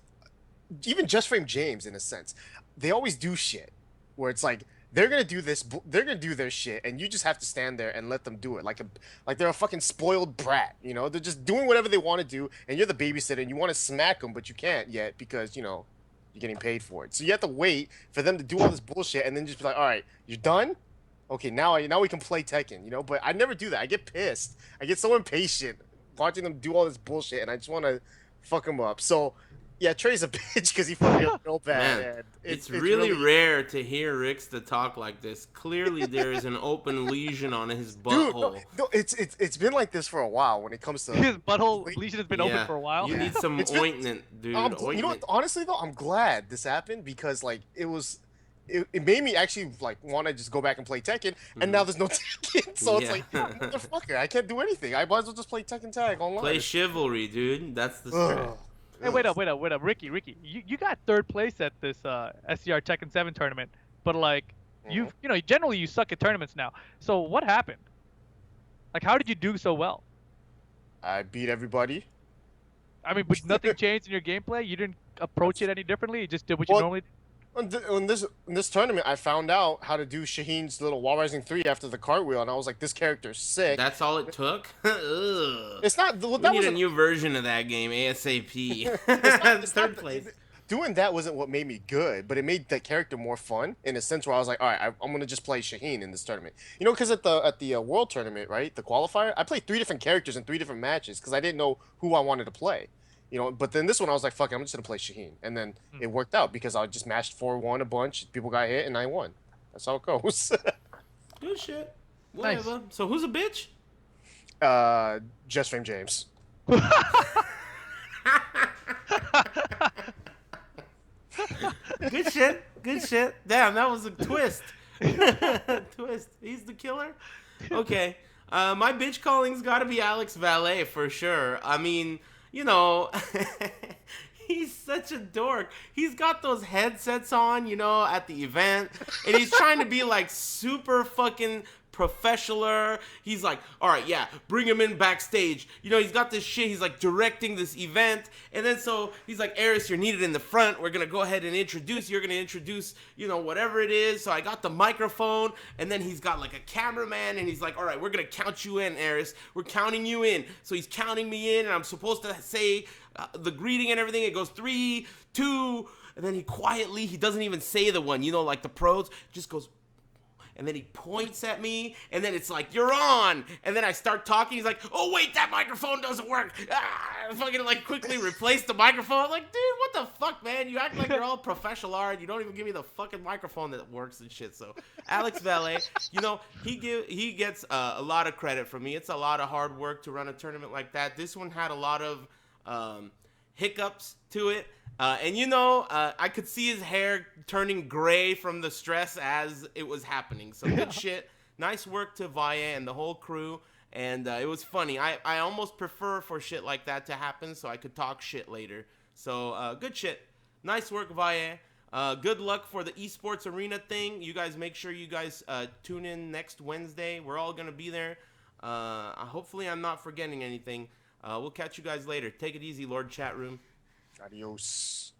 even Just Frame James, in a sense, they always do shit. where it's like they're gonna do this, they're gonna do their shit, and you just have to stand there and let them do it, like they're a fucking spoiled brat, you know? They're just doing whatever they want to do, and you're the babysitter, and you want to smack them, but you can't yet because you know you're getting paid for it. So you have to wait for them to do all this bullshit, and then just be like, all right, you're done. Okay, now we can play Tekken, you know? But I never do that. I get pissed. I get so impatient watching them do all this bullshit, and I just want to fuck them up. So, yeah, Trey's a bitch because he fucked me up real bad. Man, And it's really rare to hear Ricks to talk like this. Clearly, there is an open lesion on his butthole. Dude, no, it's been like this for a while when it comes to His butthole lesion has been open for a while. You need some ointment, dude. Ointment. You know what? Honestly, though, I'm glad this happened because like it made me actually like want to just go back and play Tekken, and now there's no Tekken, so it's like motherfucker, I can't do anything. I might as well just play Tekken Tag online. Play Chivalry, dude. That's the strat. Hey, wait up, Ricky, you got third place at this SCR Tekken 7 tournament, but like you know generally you suck at tournaments now. So what happened? Like how did you do so well? I beat everybody. I mean, but nothing changed in your gameplay. You didn't approach it any differently. You just did what you normally did. In this tournament, I found out how to do Shaheen's little wall rising 3 after the cartwheel, and I was like, this character's sick. That's all it took? Ugh. It's not. Well, we need a new version of that game, ASAP. It's third place. Doing that wasn't what made me good, but it made that character more fun in a sense where I was like, all right, I'm gonna just play Shaheen in this tournament. You know, because at the World Tournament, right, the qualifier, I played 3 different characters in 3 different matches because I didn't know who I wanted to play. You know, but then this one I was like, fuck it, I'm just gonna play Shaheen, and then it worked out because I just mashed 4-1 a bunch, people got hit, and I won. That's how it goes. Good shit. Whatever. Nice. So who's a bitch? Just Fame James. Good shit. Good shit. Damn, that was a twist. Twist. He's the killer. Okay. My bitch calling's got to be Alex Valet for sure. I mean. You know, he's such a dork. He's got those headsets on, you know, at the event, and he's trying to be like super fucking professional. He's like, all right, yeah, bring him in backstage. You know, he's got this shit. He's like directing this event, and then so he's like, Eris, you're needed in the front. We're gonna go ahead and introduce. You're gonna introduce, you know, whatever it is. So I got the microphone, and then he's got like a cameraman, and he's like, all right, we're gonna count you in, Eris. We're counting you in. So he's counting me in, and I'm supposed to say the greeting and everything. It goes 3, 2, and then he doesn't even say the one. You know, like the pros, just goes. And then he points at me, and then it's like, you're on. And then I start talking. He's like, oh, wait, that microphone doesn't work. I fucking, like, quickly replace the microphone. I'm like, dude, what the fuck, man? You act like you're all professional art. You don't even give me the fucking microphone that works and shit. So, Alex Valet, you know, he gets a lot of credit from me. It's a lot of hard work to run a tournament like that. This one had a lot of hiccups to it. And you know, I could see his hair turning gray from the stress as it was happening. So good shit. Nice work to Valle and the whole crew. And it was funny. I almost prefer for shit like that to happen so I could talk shit later. So good shit. Nice work, Valle. Good luck for the Esports Arena thing. You guys make sure you guys tune in next Wednesday. We're all going to be there. Hopefully I'm not forgetting anything. We'll catch you guys later. Take it easy, Lord Chat Room. Adios.